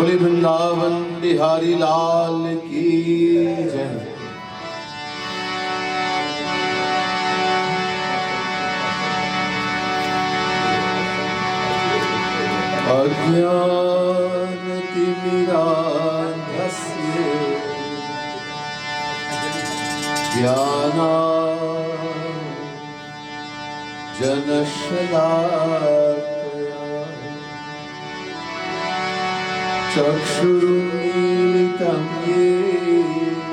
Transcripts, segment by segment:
बोले वृंदावन बिहारी लाल की जय। अज्ञानतिमिरान्धस्य ज्ञानाञ्जनशलाकया चक्षुरुन्मीलितं येन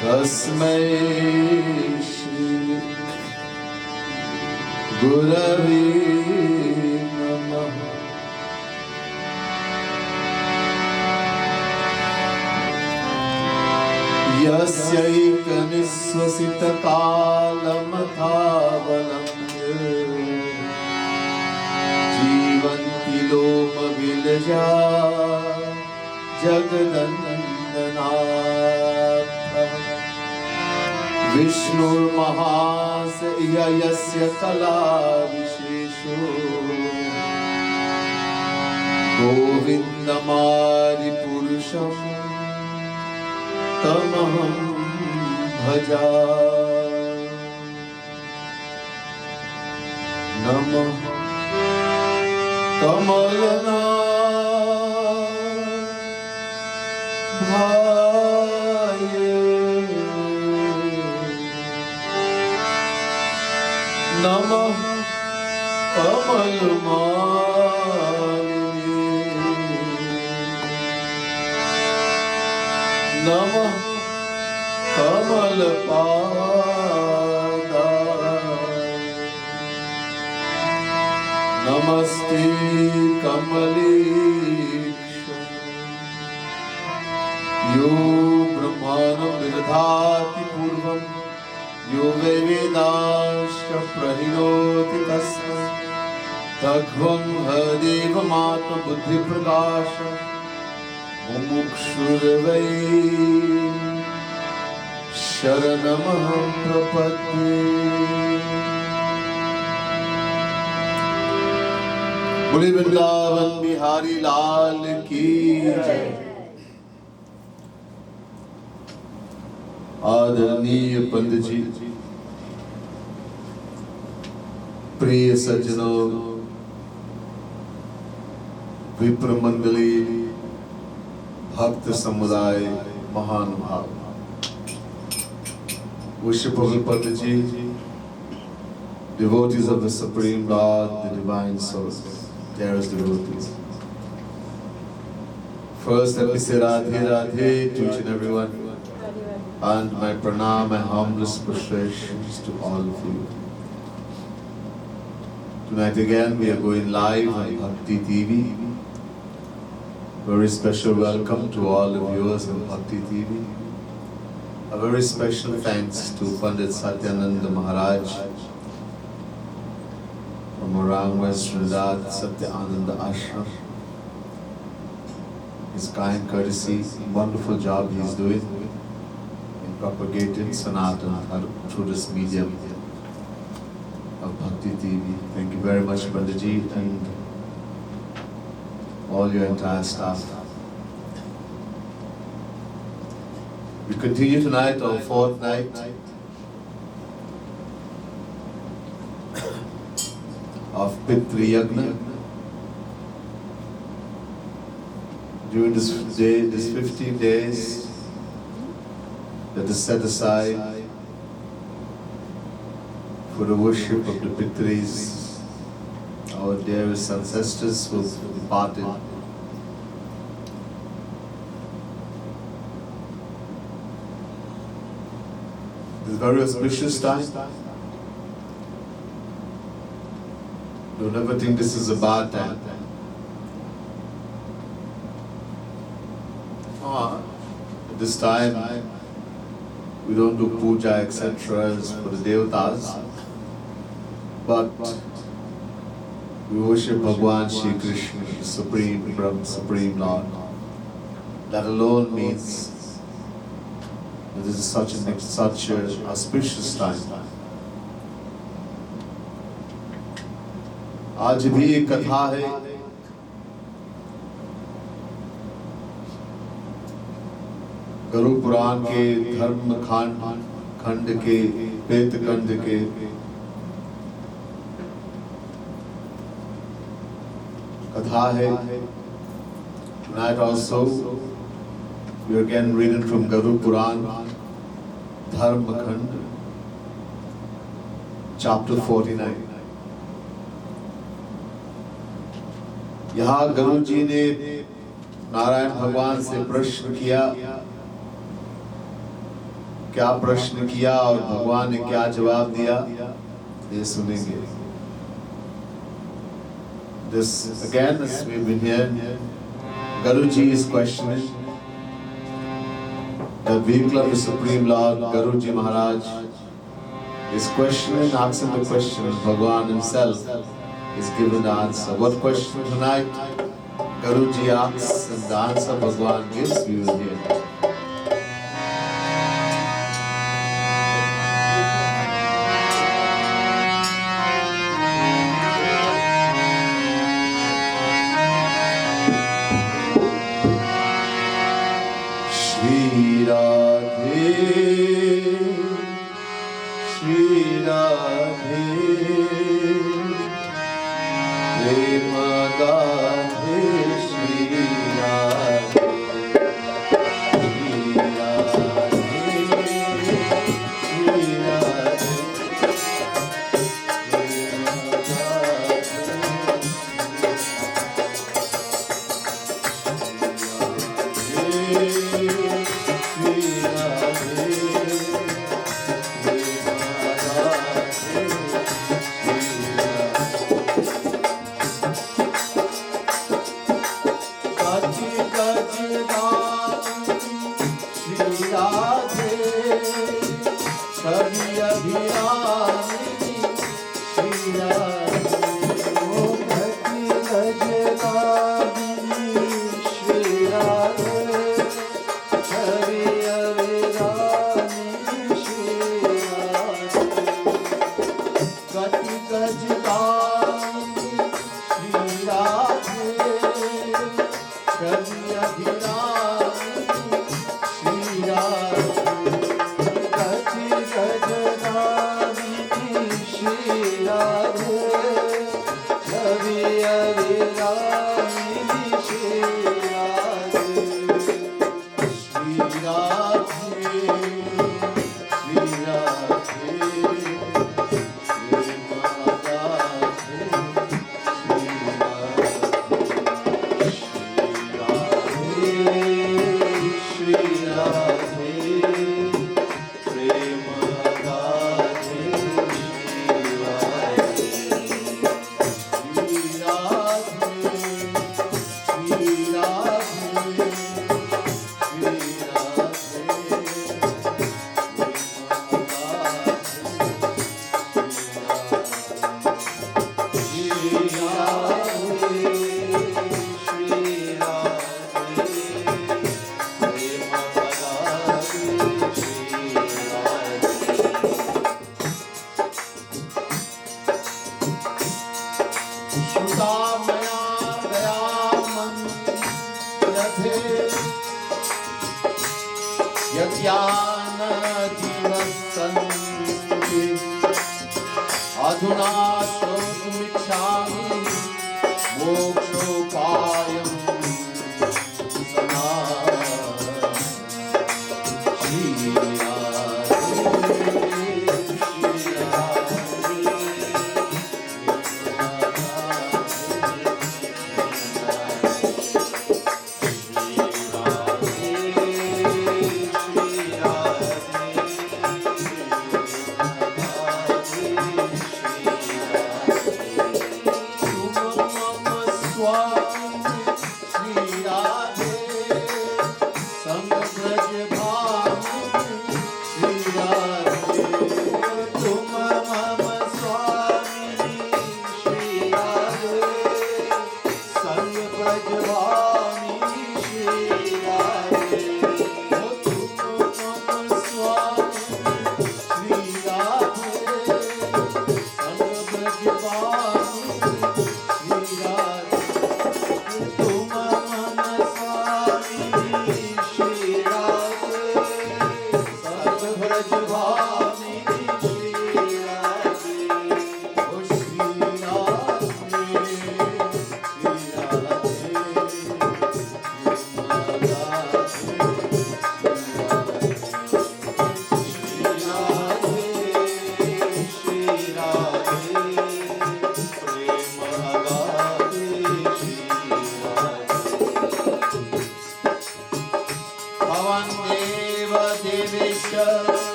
तस्मै श्री गुरवे नमः। यस्यैकनिःश्वसितकालमथावलम्ब्य जीवन्ति लोमविलजा जगदन्दनाथः। विष्णुर्महाशय यस्य कलाविशेषो गोविन्दमादिपुरुषं तमहं भजामि। नमः कमलनाभाय नमः कमलमालिने नमः कमलपादाय नमस्ते कमलेश यो ब्रह्माणं विदधाति पूर्वं यो वै वेदांश्च प्रहिणोति तस्मै तद्ध्वं हदेवमात्मबुद्धिप्रकाशं मुमुक्षुर्वै शरणमहं प्रपद्ये। बोले वृंदावन बिहारी लाल की जय। आदरणीय पंडित जी, प्रिय सज्जनों, विप्र मंडली, भक्त समुदाय, महानुभाव, worshipful Pandit ji, devotees of the Supreme Lord, the Divine Source, dearest devotees. First, let me say Radhe Radhe to each and everyone, and my pranam, my humblest prostrations to all of you. Tonight again, we are going live on Bhakti TV. Very special welcome to all the viewers of Bhakti TV. A very special thanks to Pandit Satyananda Maharaj from Orang West Trinidad Satya Ananda Ashram. His kind courtesy, wonderful job he is doing in propagating Sanatana Dharma through this medium of Bhakti TV. Thank you very much, Pandit ji, and all your entire staff. We continue tonight our fourth night of Pitri Yagna. During this day, this 15 days that is set aside for the worship of the Pitris, our dearest ancestors who have departed. This very auspicious time. Don't ever think this is a bad time. At this time, we don't do puja, etc. for the devatas, but we worship Bhagwan Shri Krishna, the Supreme Lord. That alone means this is such an auspicious time. आज भी एक कथा है गरु पुराण के धर्म खंड के प्रेत खंड के कथा है. Tonight also we are again reading from Garu Puran, Dharma Khand, chapter 49. यहाँ गुरु जी ने नारायण भगवान से प्रश्न किया. क्या प्रश्न किया और भगवान ने क्या जवाब दिया, ये सुनेंगे. This again, as we've been hearing, Guruji is questioning the vehicle of the Supreme Lord. Guruji Maharaj is questioning, asking the question, and Bhagwan himself is giving the answer. What question tonight Guruji asks and the answer Bhagwan gives, we will hear. अधुना श्रोतुमिच्छामि मोक्षोपायं Swami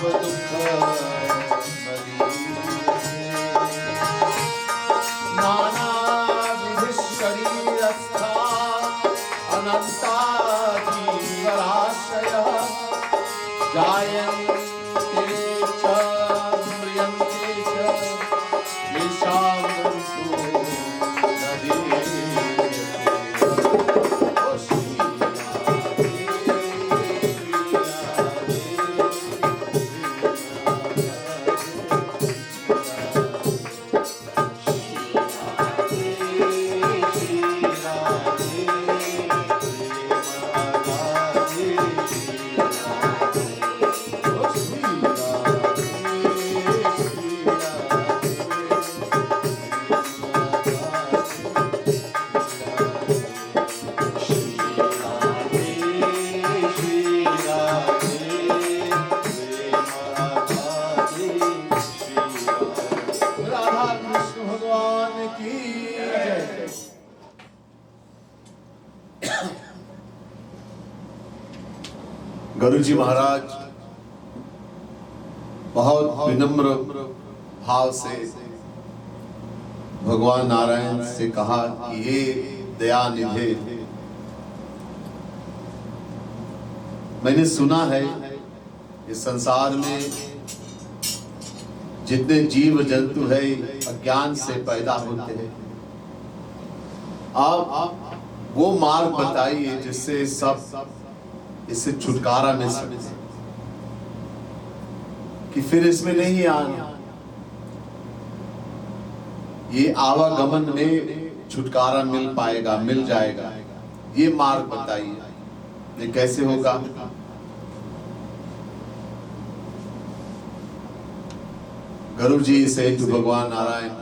भव दुख नाना विधि शरीरस्था अनंता जीवराशयः जायन्ते च म्रियन्ते च येषां मृत्युः न विद्यते। ओ श्री गुरुजी महाराज बहुत विनम्र भाव से भगवान नारायण से कहा कि हे दयानिधे, मैंने सुना है इस संसार में जितने जीव जंतु है अज्ञान से पैदा होते हैं। आप वो मार्ग बताइए जिससे सब इससे छुटकारा मिल सके, कि फिर इसमें नहीं आना। ये आवागमन में छुटकारा मिल पाएगा, मिल जाएगा। ये मार्ग बताइए, ये कैसे होगा? गुरुजी said to Bhagwan Narayan,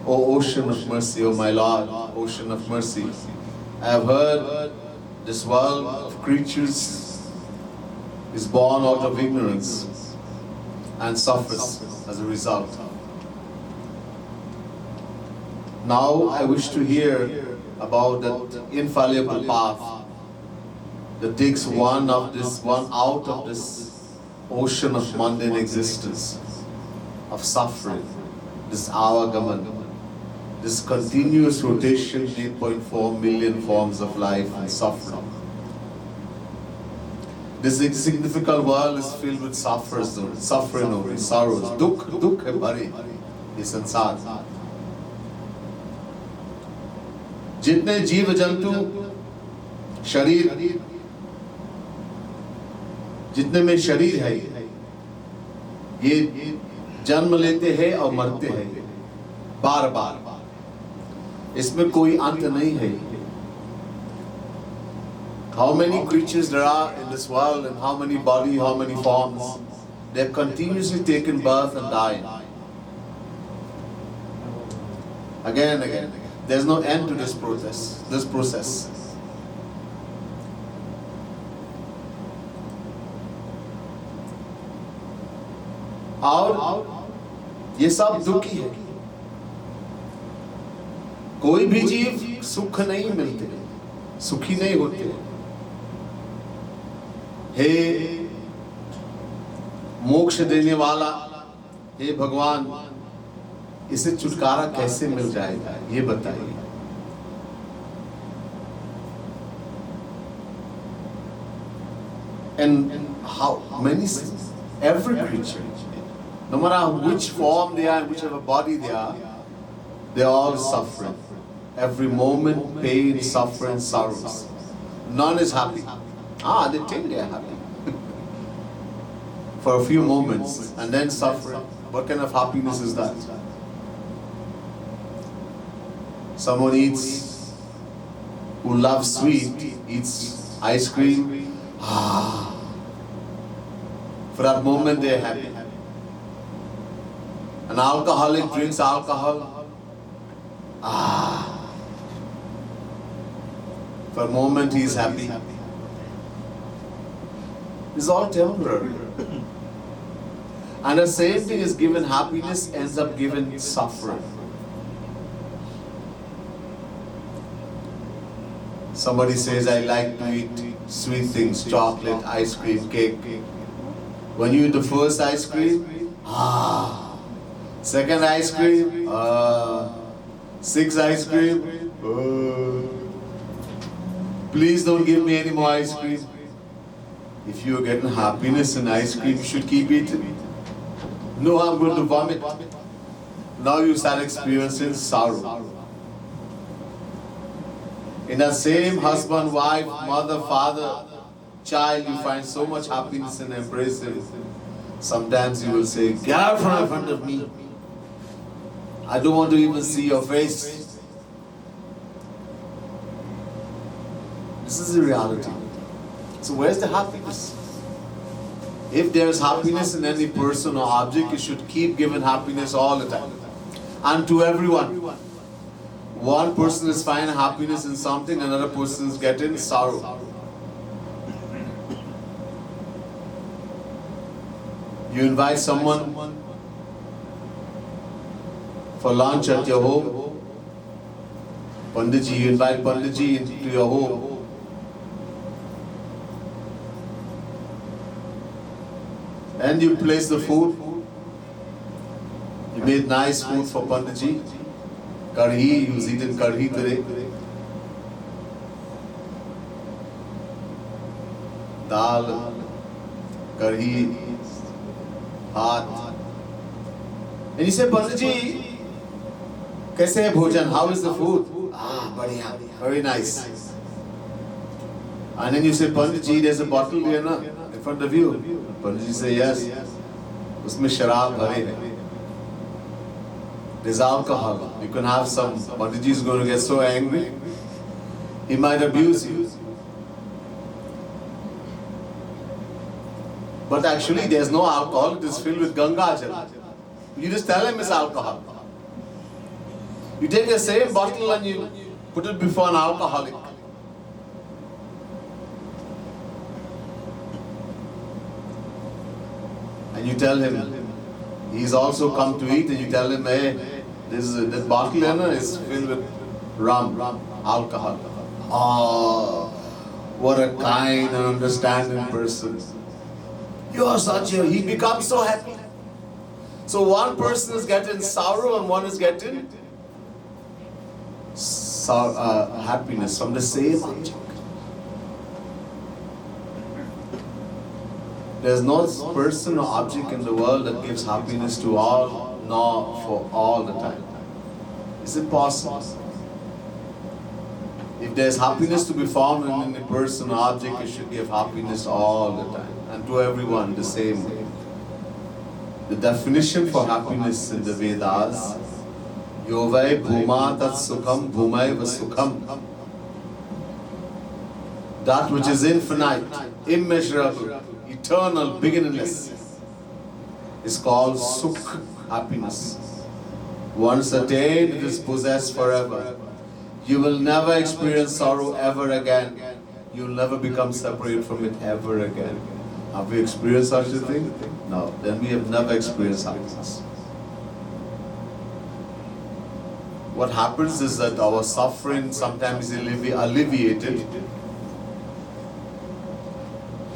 O ocean of mercy, O my Lord, ocean of mercy, I have heard this world of creatures is born out of ignorance and suffers as a result. Now I wish to hear about that infallible path that takes one out of this ocean of mundane existence, of suffering, this avagaman, this continuous rotation, 8.4 million forms of life and suffering. This insignificant world is filled with suffering only, sorrows, dukh hai bhari, ye sansar. जितने जीव जंतु शरीर, जितने में शरीर है, ये जन्म लेते हैं और मरते हैं बार बार। इसमें कोई अंत नहीं है। How many creatures there are in this world, and how many bodies, how many forms, they have continuously taken birth and died. Again and again. There's no end to this process. और ये सब दुखी है। कोई भी जीव सुख नहीं मिलते, सुखी नहीं होते। हे मोक्ष देने वाला, हे भगवान, इसे छुटकारा कैसे मिल जाएगा, ये बताइए। And how many, every creature, no matter which form they are, whichever body they are, they are all suffering. Every moment, pain, suffering, sorrows. None is happy. They think they are happy for a few moments, and then suffering. What kind of happiness is that? Someone who loves sweet, eats ice cream. For that moment they are happy. An alcoholic drinks alcohol. For a moment he is happy. It's all temporary. And the same thing is given happiness, ends up given suffering. Somebody says, I like to eat sweet things, chocolate, ice cream, cake. When you eat the first ice cream, second ice cream, sixth ice cream, please don't give me any more ice cream. If you are getting happiness in ice cream, you should keep eating. No, I'm going to vomit. Now you start experiencing sorrow. In that same husband, wife, mother, father, child, you find so much happiness and embracing. Sometimes you will say, get out from in front of me. I don't want to even see your face. This is the reality. So where's the happiness? If there is happiness in any person or object, you should keep giving happiness all the time. And to everyone. One person is finding happiness in something, another person is getting sorrow. You invite someone for lunch at your home. Panditji, you invite Panditji into your home. And you place the food. You made nice food for Panditji. Kadhi, he was eating kadhi today. Dal, kadhi, bhat. And you say, Panditji, kaise hai bhojan? How is the food? Badhiya, very nice. And then you say, Panditji, there's a bottle here na, in front of you. Panditji say, yes. Usme sharab bhare hai. There's alcohol. You can have some. Panditji is going to get so angry. He might abuse you. But actually there's no alcohol. It is filled with Ganga Jal. You just tell him it's alcohol. You take the same bottle and you put it before an alcoholic. And you tell him, he's also come to eat, and you tell him, hey, this bottle is filled with rum, alcohol. Oh, what a kind and understanding person. You are such a, he becomes so happy. So one person is getting sorrow and one is getting happiness from the same object. There's no person or object in the world that gives happiness to all, nor for all the time. It's impossible. If there's happiness to be found in any person or object, it should give happiness all the time. And to everyone the same way. The definition for happiness in the Vedas, Yovai Bhuma Tat Sukham Bhumai Vasukham. That which is infinite, immeasurable, eternal, beginningless is called Sukh, happiness. Once attained, it is possessed forever. You will never experience sorrow ever again. You will never become separate from it ever again. Have we experienced such a thing? No. Then we have never experienced happiness. What happens is that our suffering sometimes is alleviated.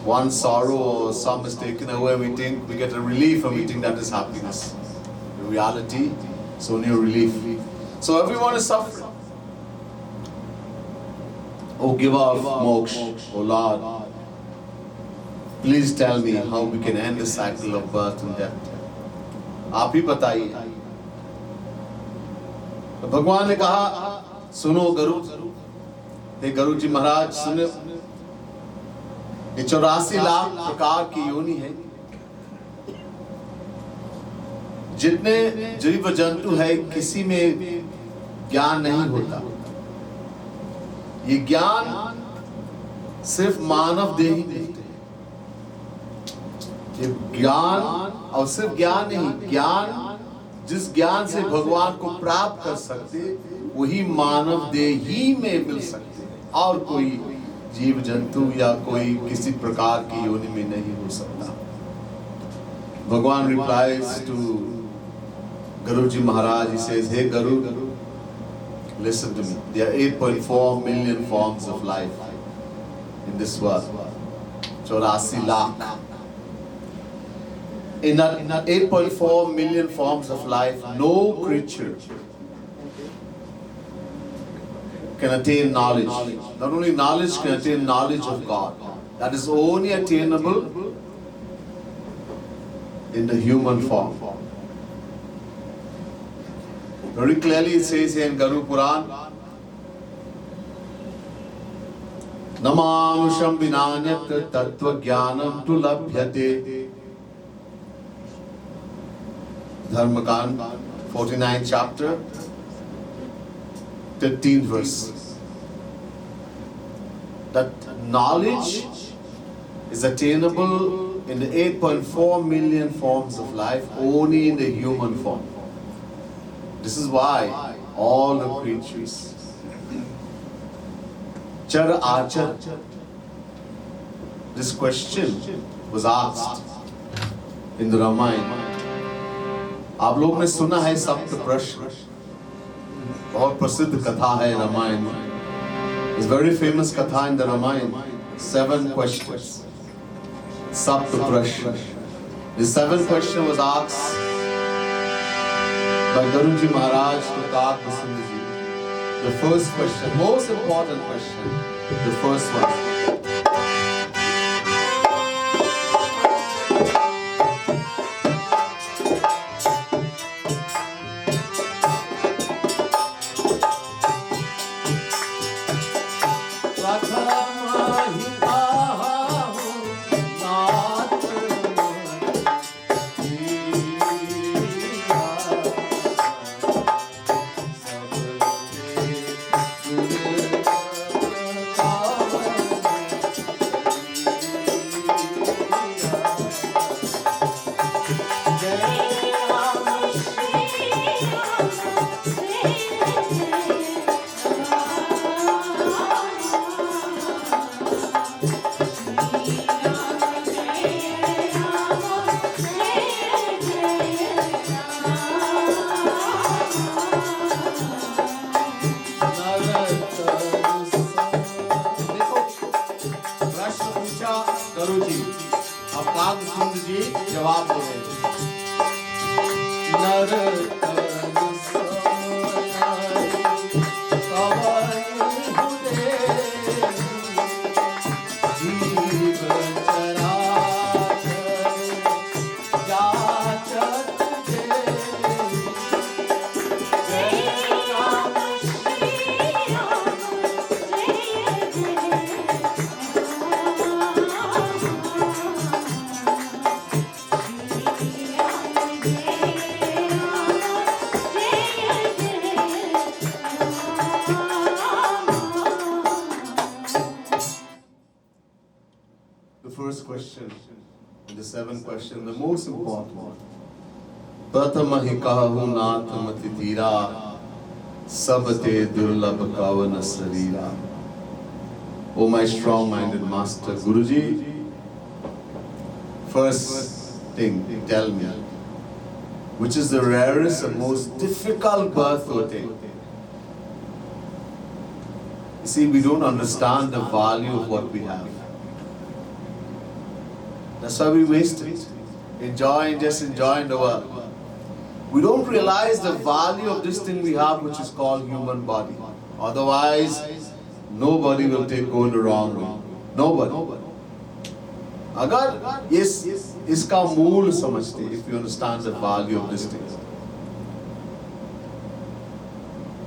One sorrow or some is taken away, we think we get a relief from eating, that is happiness. In reality, it's only a relief. So everyone is suffering. Oh, giver of moksha, oh Lord, please tell me how we can end the cycle of birth and death. आप ही बताइए. तो भगवान ने कहा, सुनो गरुड़, हे गरुड़ जी महाराज सुनो, ये 84 लाख प्रकार की योनि है. जितने जीव जंतु है, किसी में ज्ञान नहीं होता. ये ज्ञान सिर्फ मानव देही देते हैं. ये ज्ञान, और सिर्फ ज्ञान नहीं, ज्ञान जिस ज्ञान से भगवान को प्राप्त कर सकते, वही मानव देही में मिल सकते हैं. और कोई जीव जंतु या कोई किसी प्रकार की योनि में नहीं हो सकता. भगवान replies to Garuji Maharaj, he says, hey Garu, listen to me. There are 8.4 million forms of life in this world. 84 lakh. In that 8.4 million forms of life, no creature can attain knowledge. Not only knowledge, can attain knowledge of God. That is only attainable in the human form. Very clearly it says here in Garu Puran, Namanusham vinanyat tattva jnanam tu labhyate. Dharmakand, 49th chapter, 13th verse. That knowledge is attainable in the 8.4 million forms of life, only in the human form. This is why all the creatures, Char Achar, this question was asked in the Ramayana. आप लोग ने सुना है सप्त प्रश्न, बहुत प्रसिद्ध कथा है रामायण में. It's very famous katha in the Ramayana. 7 questions. Sapta Prashna. The 7th question was asked by Guruji Maharaj to Kag Vasundh Ji. The first question, most important question, the first one. जवाब दे रहे question, the 7th question, the most important one. Pratamahi kahu nath matitira sabate durlabh kavan sarira. Oh my strong-minded master, Guruji, first thing, tell me, which is the rarest and most difficult birth to attain? You see, we don't understand the value of what we have. That's why we waste it. Just enjoying the world. We don't realize the value of this thing we have, which is called human body. Otherwise, nobody will go the wrong way. Nobody. Agar iska mool samajhte, if you understand the value of this thing.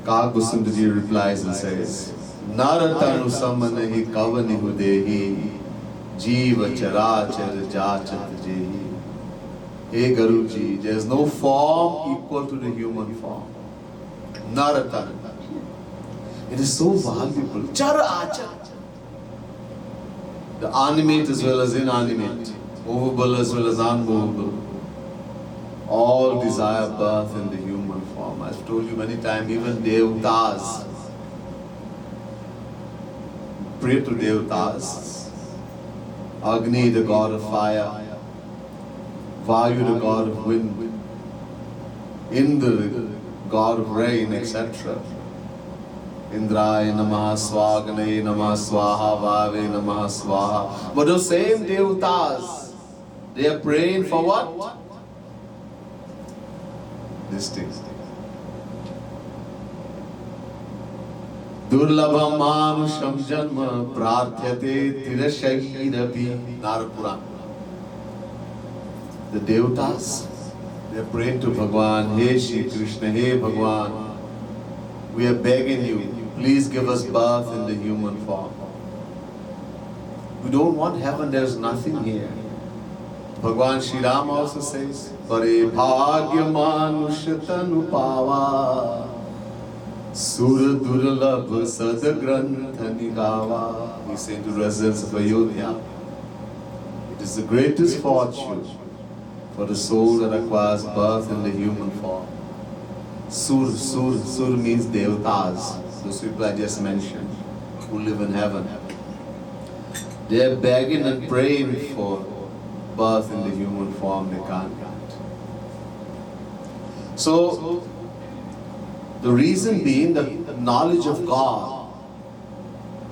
Kag Vasundh Ji replies and says, Naratanu samanahi kavani hudehi Jiva charachar jachat jehi. Hey Guruji, there is no form equal to the human form. Naratan. It is so valuable. Charachar. The animate as well as inanimate, movable as well as unmovable, all desire birth in the human form. I've told you many times, even Devtas pray to Devtas. Agni, the god of fire, Vayu, the god of wind, Indra, the god of rain, etc. Indraya Namaha Swagane Namaha Swaha Vave Namaha Swaha. But those same Devtas, they are praying for what? things. Durlabham manusham janma prarthyate tirashayirapi. Narad Puran. The Devatas, they are praying to Bhagwan, Hey Shri Krishna, Hey Bhagwan, we are begging you, please give us birth in the human form. We don't want heaven, there is nothing here. Bhagwan Shri Ram also says, Pare bhagya manushatanu pava Sur durlabh sadgrantha nigava. He said to residents of Ayodhya, it is the greatest fortune for the soul that acquires birth in the human form. Sur means Devatas, those people I just mentioned, who live in heaven. They are begging and praying for birth in the human form, they can't get. So, the reason being that knowledge of God,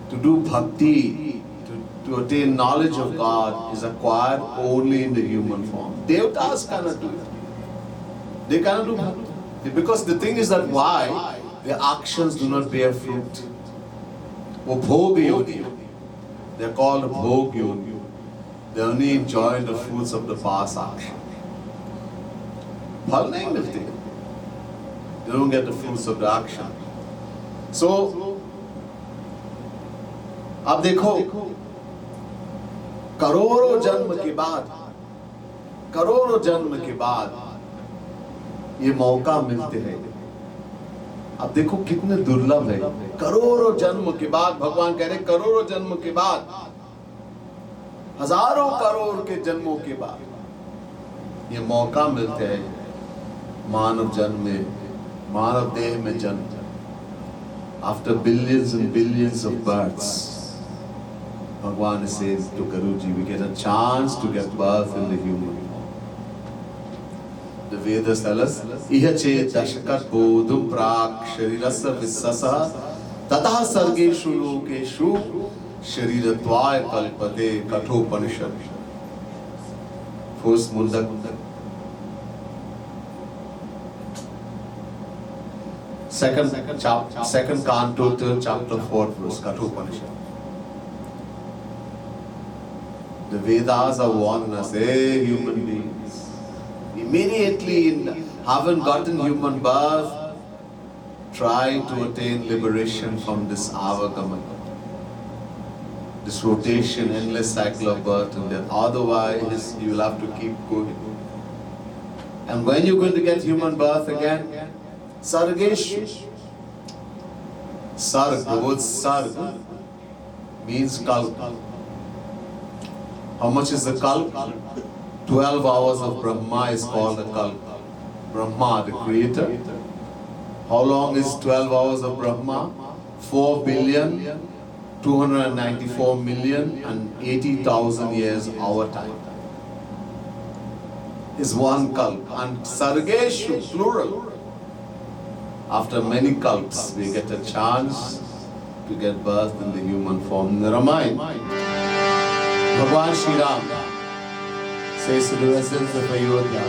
to do bhakti, to attain knowledge of God is acquired only in the human form. Devatas cannot do it. They cannot do bhakti. Because the thing is that why? Their actions do not bear fruit. Wo bhog yoni. They are called bhog yoni. They only enjoy the fruits of the past action. Phal nahi milte. They don't get the fruits of the action. So, अब देखो करोड़ों जन्म के बाद ये मौका मिलते हैं। अब देखो कितने दुर्लभ है। करोड़ों जन्म के बाद, भगवान कह रहे करोड़ों जन्म के बाद, हजारों करोड़ के जन्मों के बाद ये मौका मिलते हैं मानव जन्म में, मानव देह में जन्म। After billions and billions of births, Bhagwan says to Guruji, we get a chance to get birth in the human form. The Vedas tell us, Ihache dashakat bodhum prak sharirasa vissasa tataha sargeshu lokeshu sharirattvaya kalpate kathopanishad. First Mundak. Second canto, third chapter, fourth verse, Kathopanishad. The Vedas are warning us, hey human beings, immediately haven't gotten human birth, try to attain liberation from this avagama, this rotation, endless cycle of birth and death. Otherwise, you will have to keep going. And when you're going to get human birth again? Sargeshu. Sarg, the word sarg means kalp. How much is the kalp? 12 hours of Brahma is called a kalp. Brahma, the creator. How long is 12 hours of Brahma? 4,294,080,000 years our time. Is one kalp. And Sargeshu, plural. After many kalps, we get a chance to get birth in the human form. In the Ramayana, Bhagwan Shri Ram says to the residents of Ayodhya,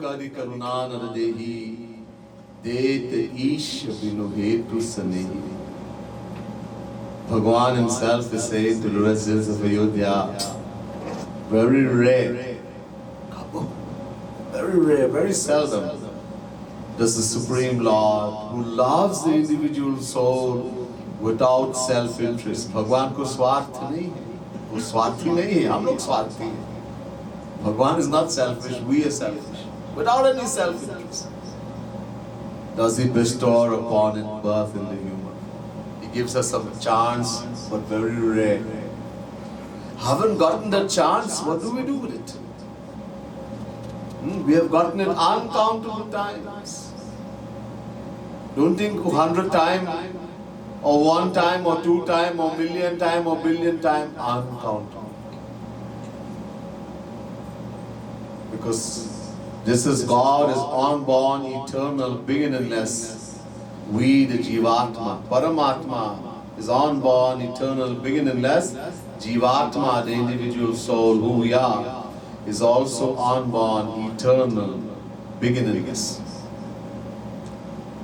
करि करुणा नर देहि देत ईश बिनु हेतु सनेहि. Bhagwan himself is saying to the residents of Ayodhya, very rare, very rare, very seldom does the Supreme Lord, who loves the individual soul without self-interest, Bhagwan ko swarth nahi hai, wo swarthi nahi hai, hum log swarthi hai. Bhagwan is not selfish, we are selfish, without any self-interest. Does he bestow upon it birth in the human? He gives us some chance, but very rare. Haven't gotten the chance, what do we do with it? We have gotten it uncountable times. Don't think 100 times, or 1 time, or 2 times, or million times, or billion times, uncountable. Because this is God is unborn, eternal, beginningless. We, the Jivatma, Paramatma, is unborn, eternal, beginningless. Jivatma, the individual soul, who we are, is also unborn, eternal, beginningless.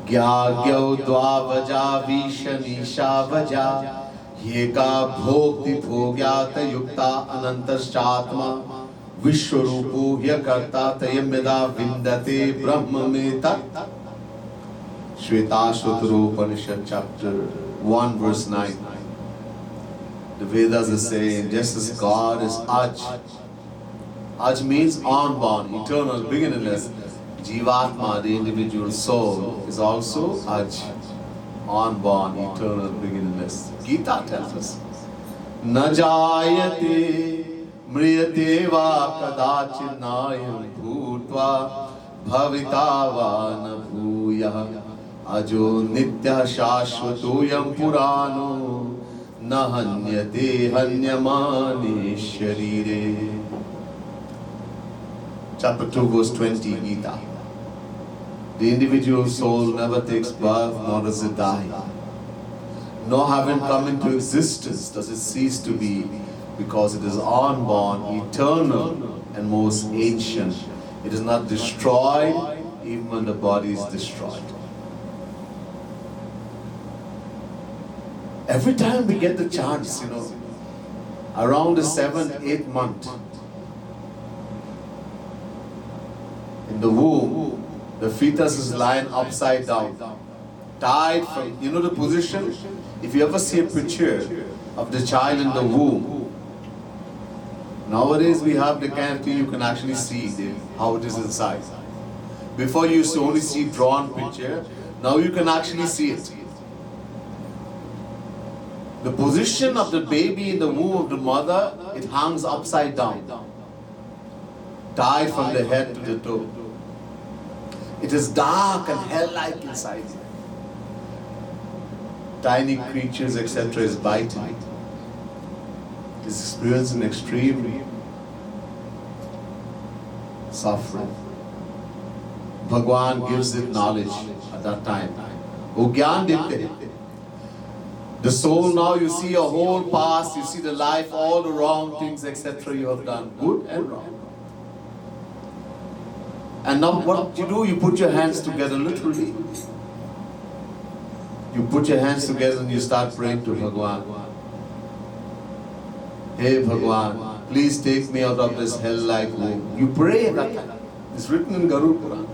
Gyagyo dvavaja vishanisha vaja yeka bhokti bhogyata yukta anantaschatma Vishwarupo hyakarta tayamyada vindate brahma me tat. Shvetashvatara Upanishad chapter 1 verse 9. The Vedas are saying, just as God is Aj. Aj means unborn, eternal, beginningless. Jivatma, the individual soul, is also Aj. Unborn, eternal, beginningless. Gita tells us, Na jayate Mriyate va kadachinayam bhutva bhavita va na bhuyah ajo nitya shashvatoyam purano na hanyate hanyamane sharire. Chapter 2 verse 20 Gita. The individual soul never takes birth nor does it die. Nor having come into existence does it cease to be, because it is unborn, eternal, and most ancient. It is not destroyed even when the body is destroyed. Every time we get the chance, around the 7th, 8th month, in the womb, the fetus is lying upside down, tied from, the position? If you ever see a picture of the child in the womb, nowadays we have the kind of thing you can actually see how it is inside. Before you used to only see drawn picture, now you can actually see it. The position of the baby in the womb of the mother, it hangs upside down, tied from the head to the toe. It is dark and hell-like inside. Tiny creatures, etc. is biting. Is experiencing extreme suffering. Bhagwan gives it knowledge at that time. Wo gyan dete. The soul now, you see your whole past, you see the life, all the wrong things, etc. you have done, good and wrong. And now what you do, you put your hands together literally. You put your hands together and you start praying to Bhagwan. Hey Bhagwan, please take me out of this hell-like womb. You pray at that time. It's written in Garuda Puran.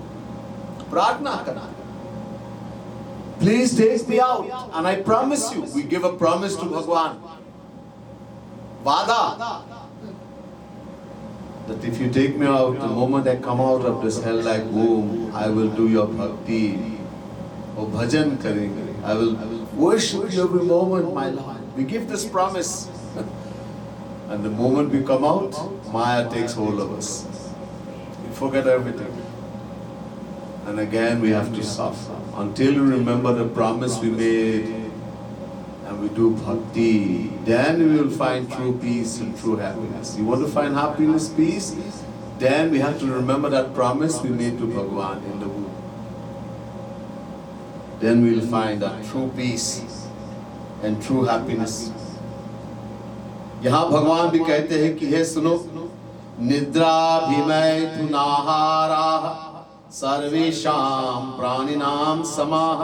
Pratna karna. Please take me out. And I promise you, we give a promise to Bhagwan. Vada. That if you take me out, the moment I come out of this hell-like womb, I will do your bhakti. Or bhajan karenge. I will worship you every moment, my Lord. We give this promise. And the moment we come out, Maya takes hold of us. We forget everything. And again we have to suffer. Until we remember the promise we made and we do bhakti, then we will find true peace and true happiness. You want to find happiness, peace? Then we have to remember that promise we made to Bhagwan in the womb. Then we will find that true peace and true happiness. यहाँ भगवान भी कहते हैं कि हे सुनो, निद्रा भीमय तुनाहाराः सर्वेषां प्राणिनां समाः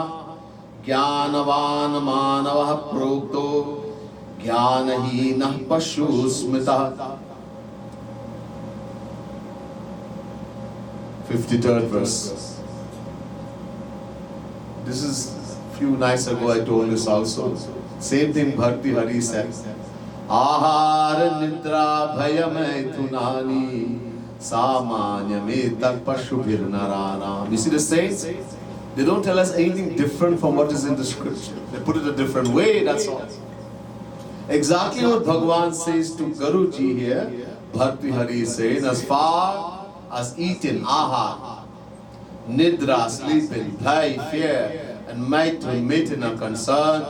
ज्ञानवान् मानवः प्रोक्तो Jnanahinah pashu smitah. 53rd verse. This is few nights ago I told this also. Same thing Bharti Hari said. Ahara nidra bhayamaithunani samanyameta pashubhir naranam. You see the saints? They don't tell us anything different from what is in the scripture. They put it a different way, that's all. Exactly what Bhagavan says to Garuji here, Bharti Hari is saying, as far as eating, ahar, nidra, sleeping, bhai, fear, and mating are concerned,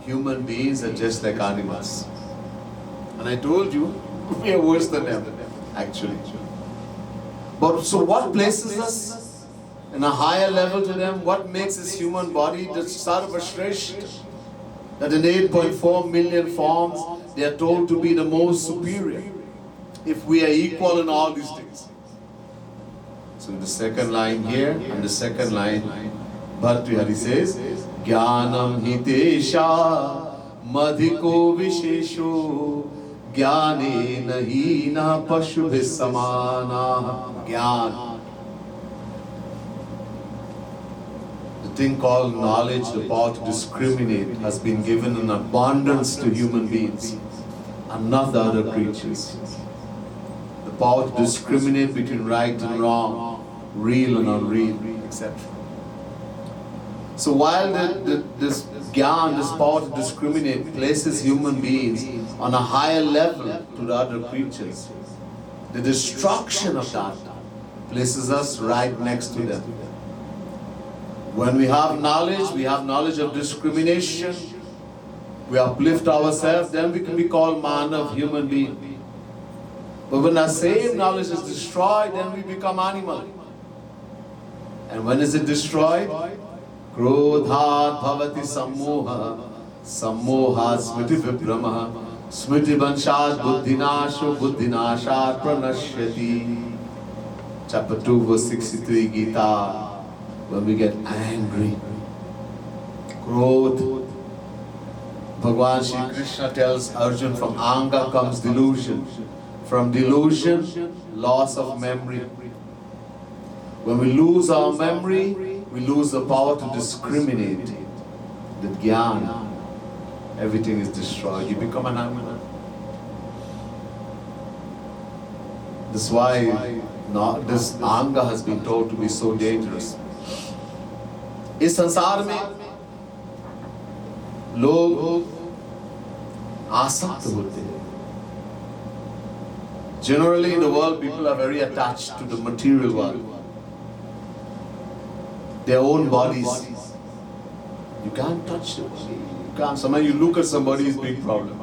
human beings are just like animals. And I told you, we are worse than them, actually. But so what places us in a higher level to them? What makes this human body the Sarvashreshta? That in 8.4 million forms, they are told to be the most superior. If we are equal in all these things. So in the second line here, and the second line, Bharti Hari says, Jnanam hitesha madhiko vishesho jnane nahina pashubhis samana. Jnana. The thing called knowledge, the power to discriminate, has been given in abundance to human beings and not the other creatures. The power to discriminate between right and wrong, real and unreal, etc. So while this Gyan, this power to discriminate, places human beings on a higher level to the other creatures, the destruction of that places us right next to them. When we have knowledge of discrimination, we uplift ourselves, then we can be called Manav, human being. But when our same knowledge is destroyed, then we become animal. And when is it destroyed? Krodhat bhavati sammoha, sammoha smriti vibhramaha, smriti vanshad buddhinasho, buddhinashat pranashyati. Chapter 2 verse 63 Gita. When we get angry, Krodh, Bhagavan Shri Krishna tells Arjuna, from anger comes delusion. From delusion, loss of memory. When we lose our memory, we lose the power to discriminate. The Jnana, everything is destroyed. You become an animal. That's why this anger has been told to be so dangerous. इस संसार में लोग आसक्त होते हैं. Generally in the world, people are very attached to the material world. Their own bodies. You can't touch it. You can't. Sometimes you look at somebody, it's a big problem.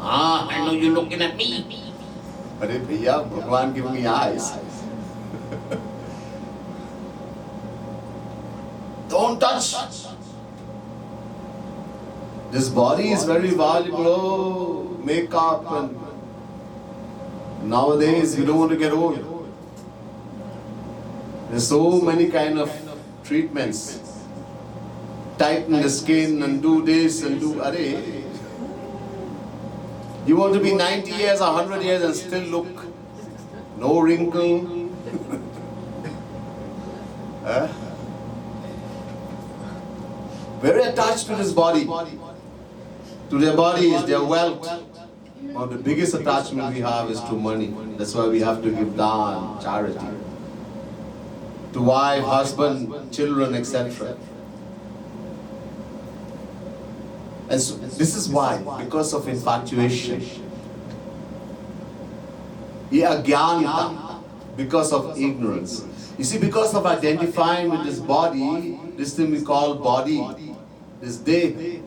I know you're looking at me. But yeah, Bhagavan give me eyes. Don't touch. This body is very valuable. Oh, makeup and nowadays we don't want to get old. There's so many kind of treatments. Tighten the skin and do this and do array. You want to be 90 years or 100 years and still look no wrinkle. Very attached to this body, to their bodies, their wealth. One of the biggest attachment we have is to money. That's why we have to give dhan, charity, to wife, husband, children, etc. And so this is why, because of infatuation. Agyanta, because of ignorance. You see, because of identifying with this body, this thing we call body, this day,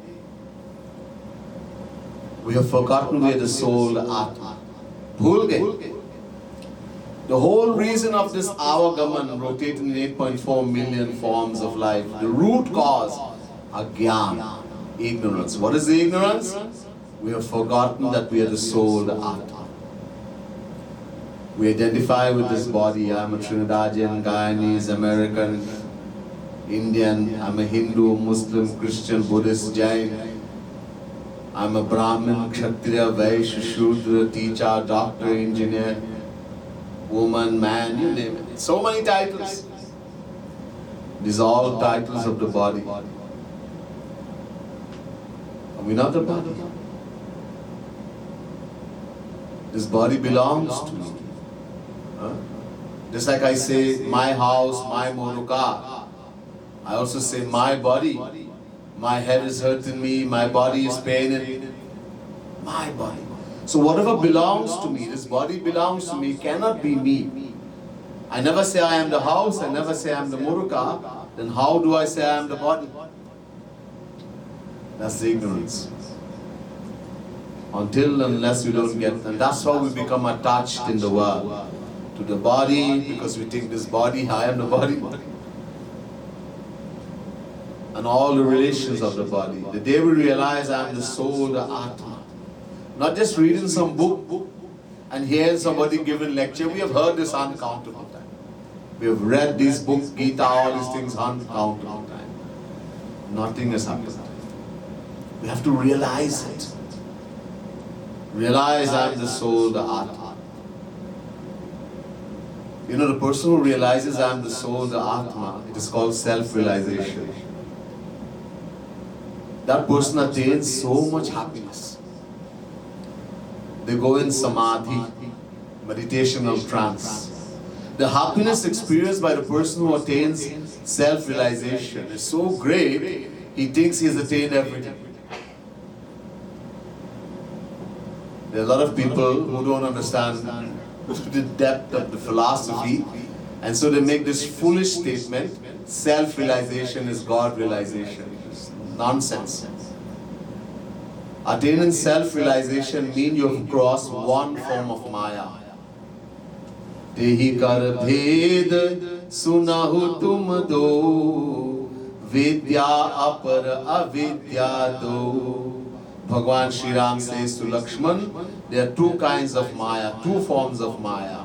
we have forgotten we are the soul, the Atma. Bhul gaye. The whole reason of this avagaman, rotating in 8.4 million forms of life, the root cause, agyan, ignorance. What is the ignorance? We have forgotten that we are the soul, the Atma. We identify with this body. I'm a Trinidadian, Guyanese, American, Indian, I'm a Hindu, Muslim, Christian, Buddhist, Jain. I'm a Brahmin, Kshatriya, Vaishya, Shudra, teacher, doctor, engineer, woman, man, you name it. So many titles. These are all titles of the body. Are we not the body? This body belongs to me. Huh? Just like I say, my house, my motor car. I also say, my body. My head is hurting me, my body is paining. My body. So whatever belongs to me, this body belongs to me, cannot be me. I never say I am the house, I never say I am the motor car. Then how do I say I am the body? That's the ignorance. Until unless we don't get, and that's how we become attached in the world. To the body, because we think this body, I am the body. And all the relations of the body. The day we realize I am the soul, the Atma. Not just reading some book and hearing somebody giving lecture. We have heard this uncountable times. We have read these books, Gita, all these things uncountable times. Nothing has happened. We have to realize it. Realize I am the soul, the Atma. You know, the person who realizes I am the soul, the Atma, it is called self-realization. That person attains so much happiness. They go in samadhi, meditational trance. The happiness experienced by the person who attains self-realization is so great, he thinks he has attained everything. There are a lot of people who don't understand the depth of the philosophy, and so they make this foolish statement, self-realization is God realization. Nonsense. Attaining self-realization means you have crossed one form of Maya. Tehi kar bhed sunahu tum do, vidya apar avidya do. Bhagwan Shri Ram says to Lakshman, there are two kinds of Maya, two forms of Maya.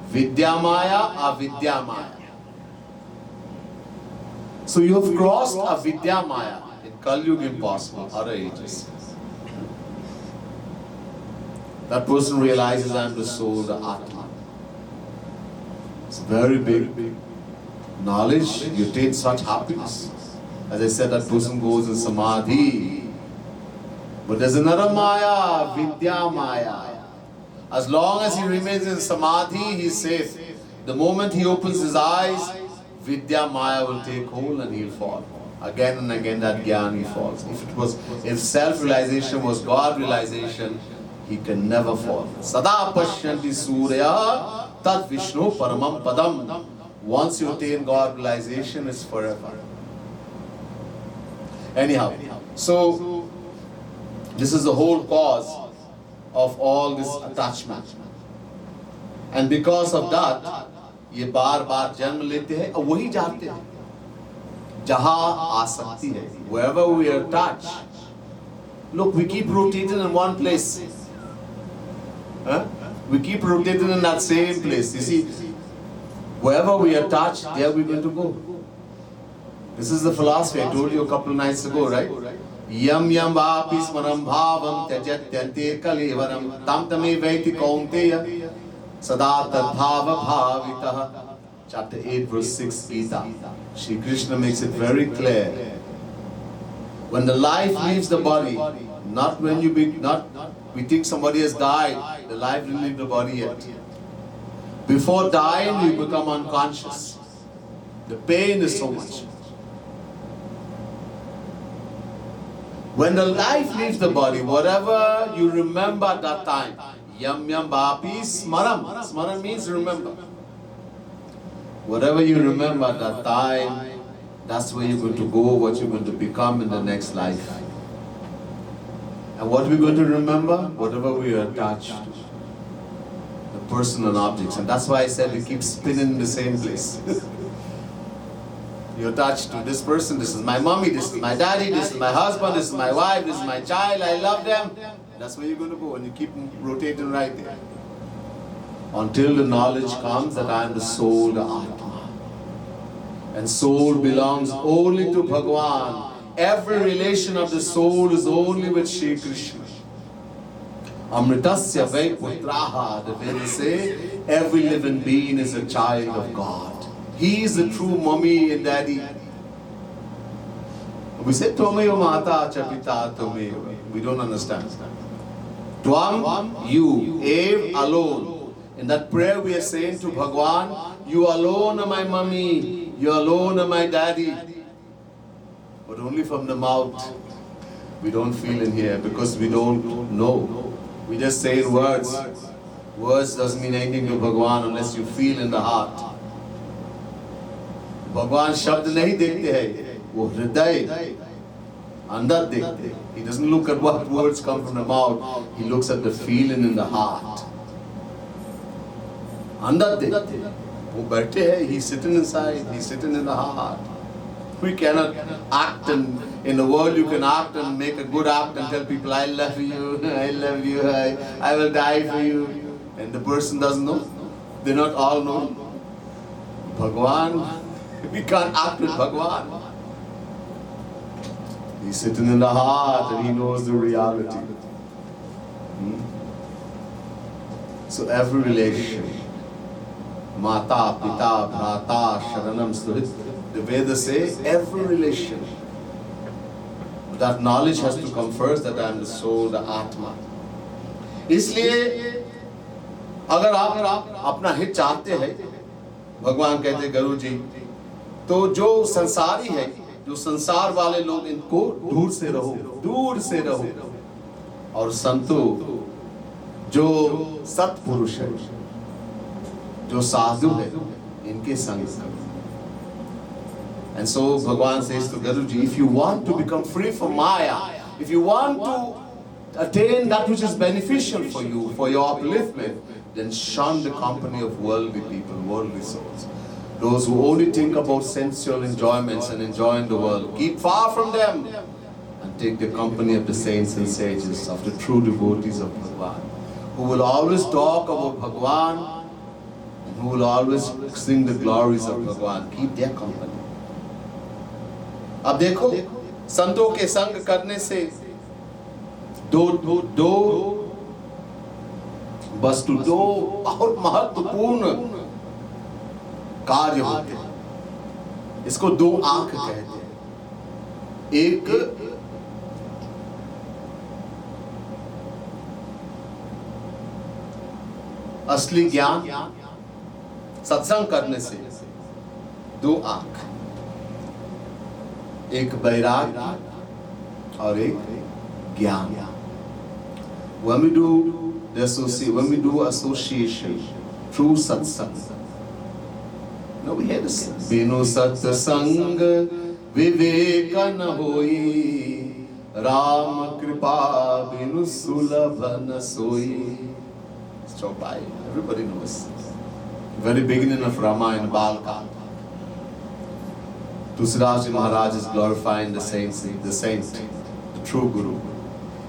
Vidya Maya, avidya Maya. So you have crossed avidya Maya. Kali Yuga impossible, other ages. That person realizes I am the soul, the Atma. It's very big knowledge. You attain such happiness. As I said, that person goes in samadhi. But there's another Maya, Vidya Maya. As long as he remains in samadhi, he's safe. The moment he opens his eyes, Vidya Maya will take hold and he'll fall. Again and again that jnani falls. If self-realization was God realization, he can never fall. Sada pashyanti surya tat Vishnu paramam padam. Once you attain God realization, it's forever. Anyhow, so this is the whole cause of all this attachment. And because of that, ये बार बार जन्म लेते हैं और वही जाते हैं जहां आसक्ति है. Wherever we are attached, look, we keep rotating in one place. We keep rotating in that same place. You see, wherever we are attached, there we're going to go. This is the philosophy I told you a couple of nights ago, right? Yam yam vapi smaram bhavam tyajatyante kalevaram tam tame vaiti kaunteya sada tadbhava bhavitah. Chapter 8, verse 6, Gita. Shri Krishna makes it very clear. When the life leaves the body, not when we think somebody has died, the life didn't leave the body yet. Before dying, we become unconscious. The pain is so much. When the life leaves the body, whatever you remember at that time, yam yam bhapi smaram. Smaram means remember. Whatever you remember at that time, that's where you're going to go, what you're going to become in the next life. And what we're going to remember? Whatever we are attached to. The person and objects. And that's why I said we keep spinning in the same place. You're attached to this person, this is my mommy, this is my daddy, this is my husband, this is my wife, this is my child, I love them. That's where you're going to go, and you keep rotating right there. Until the knowledge comes that I am the soul, the Atma. And soul belongs only to Bhagwan. every relation of the soul is only with Shri Krishna. Amritasya Vaiputraha, the Vedas say, every living being is a child of God. He is the true mommy and daddy. We say, Tvamev Mata cha Pita Tvamev. We don't understand. Tvam, you, Ev, alone. In that prayer we are saying to Bhagwan, you alone are my mommy, you alone are my daddy. But only from the mouth. We don't feel in here because we don't know. We just say in words. Words doesn't mean anything to Bhagwan unless you feel in the heart. Bhagwan शब्द नहीं देखते हैं, वो हृदय अंदर देखते हैं. He doesn't look at what words come from the mouth. He looks at the feeling in the heart. अंदर देखते हैं. वो बैठे हैं. He's sitting inside. He's sitting in the heart. We cannot act in the world. You can act and make a good act and tell people, I love you, I love you, I will die for you. And the person doesn't know. They not all know. Bhagwan, we can't act with Bhagwan. He's sitting in the heart and he knows the reality. So every relation, Mata, Pita, Bhrata, Sharanam, Suhit, the Vedas say every relation, that knowledge has to come first that I am the soul, the Atma. इसलिए अगर आप अपना हित चाहते हैं, भगवान कहते गुरु जी, तो जो संसारी है, जो संसार वाले लोग, इनको दूर से रहो, दूर से रहो. और संतो जो सत्पुरुष है, जो साधु है, इनके संग करो. And so Bhagwan says to Guruji, if you want to become free from Maya, if you want to attain that which is beneficial for you, for your upliftment, then shun the company of worldly people, worldly souls. Those who only think about sensual enjoyments and enjoying the world. Keep far from them and take the company of the saints and sages, of the true devotees of Bhagwan, who will always talk about Bhagwan and who will always sing the glories of Bhagwan. Keep their company. अब देखो, संतों के संग करने से दो वस्तु, दो और महत्वपूर्ण कार्य होते हैं. इसको दो आंख कहते हैं. एक असली ज्ञान, सत्संग करने से दो आंख, एक वैराग्य और एक ज्ञान. When we do association through satsang, no, we hear this. Binu satsang viveka na hoi, Ram kripa binu sulabha na soi. It's Chaupai. Everybody knows. Very beginning of Ramayana, Balka. Tulsidas Maharaj is glorifying the saint, the true Guru.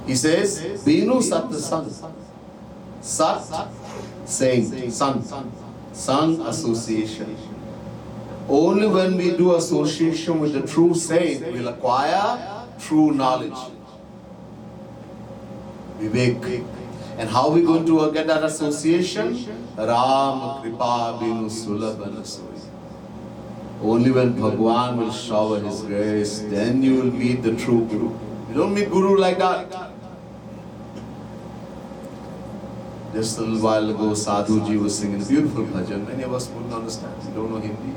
He says, Binu Sat Sang. Sat, saint, Sang association. Only when we do association with the true saint, we'll acquire true knowledge. Vivek. And how are we going to get that association? Ram Kripa Binu Sulabha na soi. Only when Bhagwan will shower His grace, then you will meet the true Guru. You don't meet Guru like that. Just a little while ago, Sadhuji was singing a beautiful bhajan. Many of us wouldn't understand. We don't know Hindi.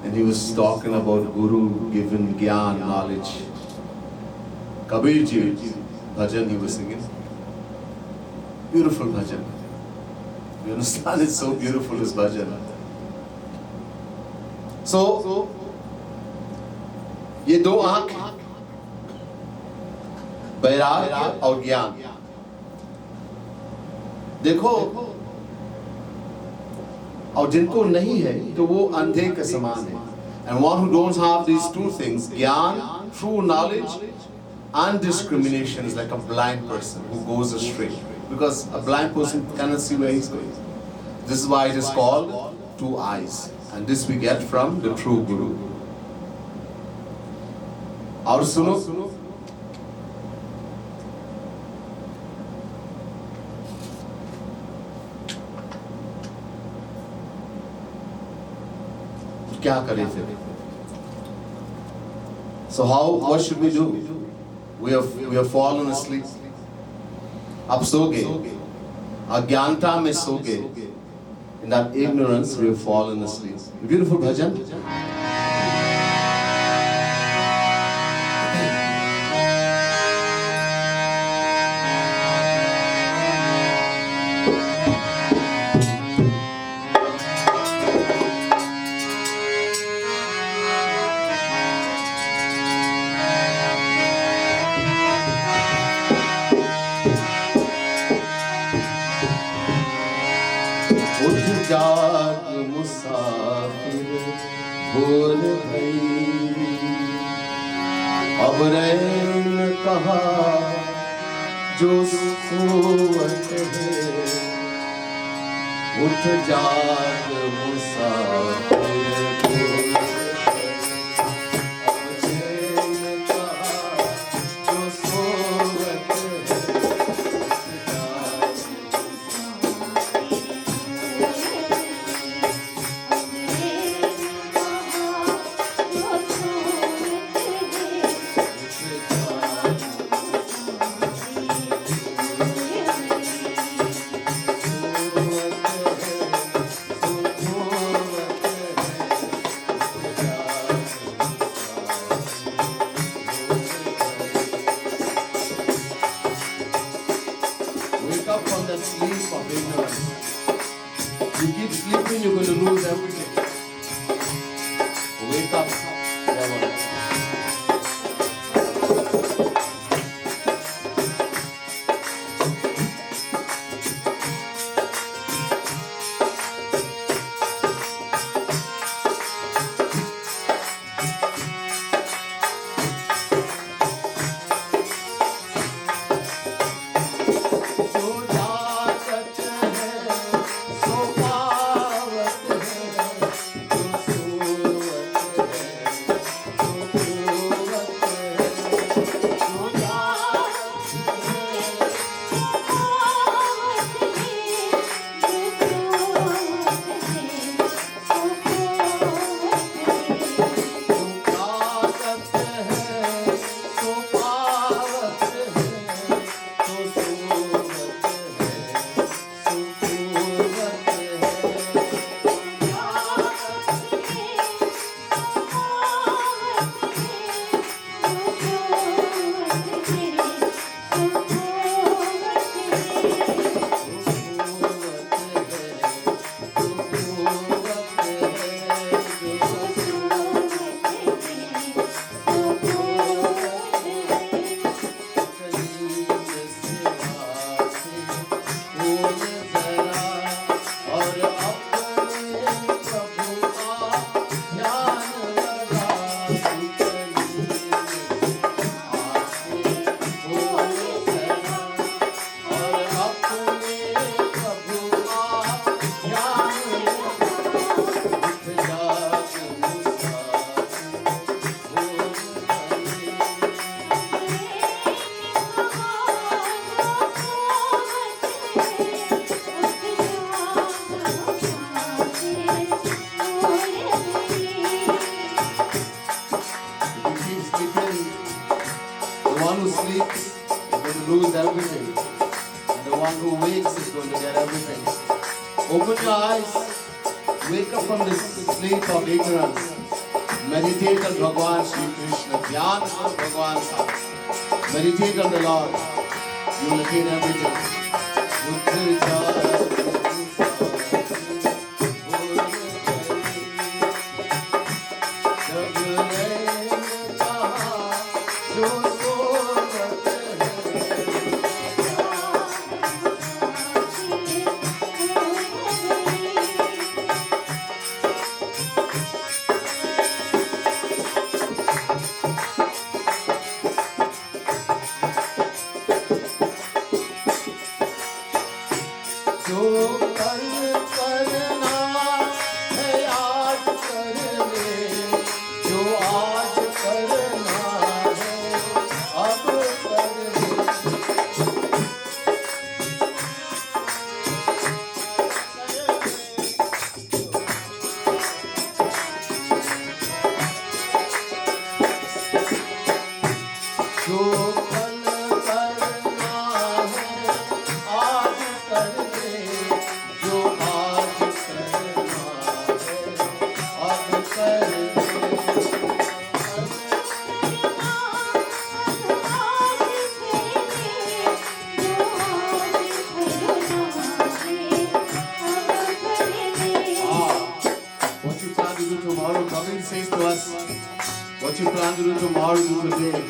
And he was talking about Guru given Gyan, knowledge. Kabirji bhajan he was singing. Beautiful bhajan. You understand? It's so beautiful, this bhajan. So, ये दो आंख, वैराग्य और ज्ञान. देखो, और जिनको नहीं है तो वो अंधे के समान है. And one who don't have these two things, ज्ञान, true knowledge, and discrimination, is like a blind person who goes astray. Because a blind person cannot see where he's going. This is why it is called two eyes. And this we get from the true Guru. और सुनो, क्या करें फिर? So how, what should we do? We have fallen asleep. अब सो गए, अज्ञानता में सो गए. In that ignorance we have fallen asleep. Beautiful bhajan. उठ जाग मुसाफिर भोर भई, अब रैन कहा जो सोवत है. उठ जाग मुसाफिर भोर भई, अब रैन कहा जो सोवत है. Wake up from that sleep of ignorance. You keep sleeping, you're going to lose everything. Wake up, devil. lose everything. And the one who wakes is going to get everything. Open your eyes. Wake up from this sleep of ignorance. Meditate on Bhagwan Shri Krishna. Dhyan on Bhagwan Sa. Meditate on the Lord. You will attain everything. जो कल करना है आज कर दे, जो आज करना है अब कर दे। What you plan to do tomorrow? Kabir says to us, what you plan to do tomorrow, do today.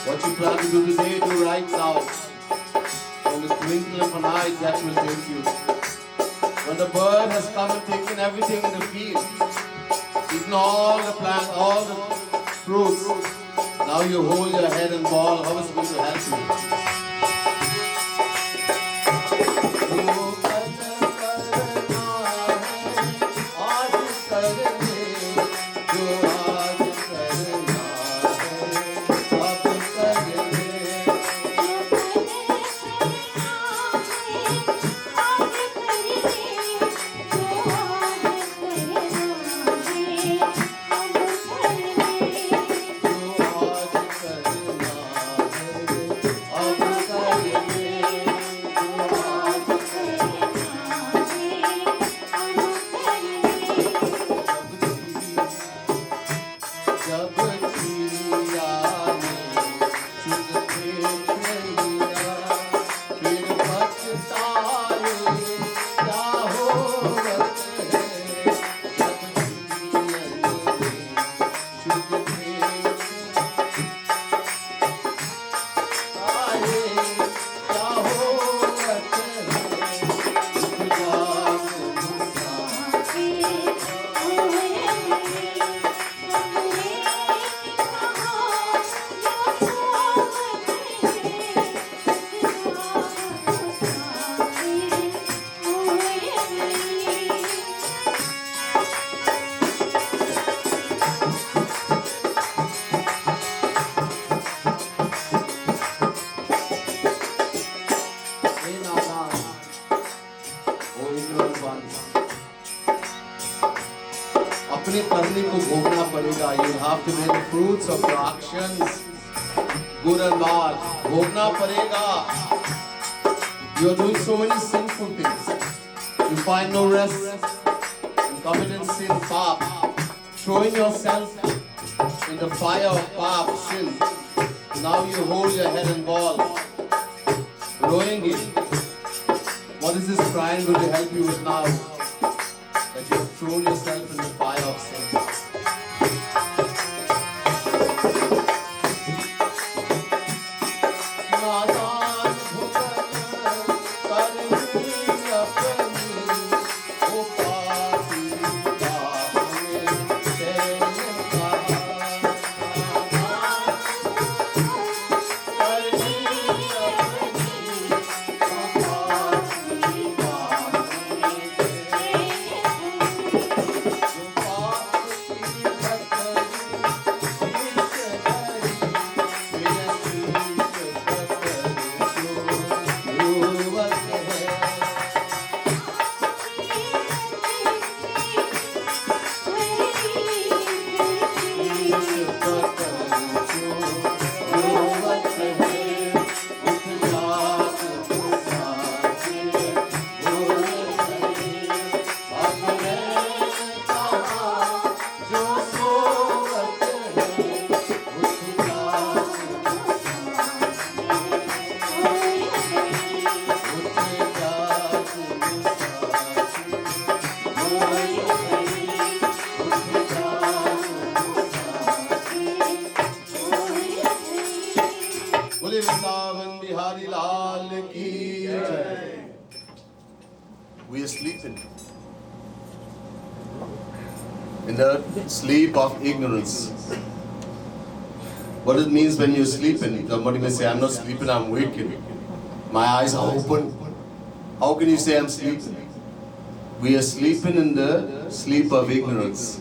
What you plan to do today, do right now. From the twinkle of an eye, that will take you. When the bird has come and taken everything in the field, eaten all the plants, all the fruits, now you hold your head and ball, how is it going to help you? अपने करने को भोगना पड़ेगा. You have to bear the fruits of your actions, good and bad. भोगना पड़ेगा. You are doing so many sinful things. You find no rest in committing sin, paap, throwing yourself in the fire of paap, sin. Now you hold your head and ball, rowing it. What is this crying going to help you with now? That you have thrown yourself in the fire of sin. We are sleeping in the sleep of ignorance. What it means when you're sleeping? Somebody may say, I'm not sleeping, I'm waking. My eyes are open. How can you say I'm sleeping? We are sleeping in the sleep of ignorance.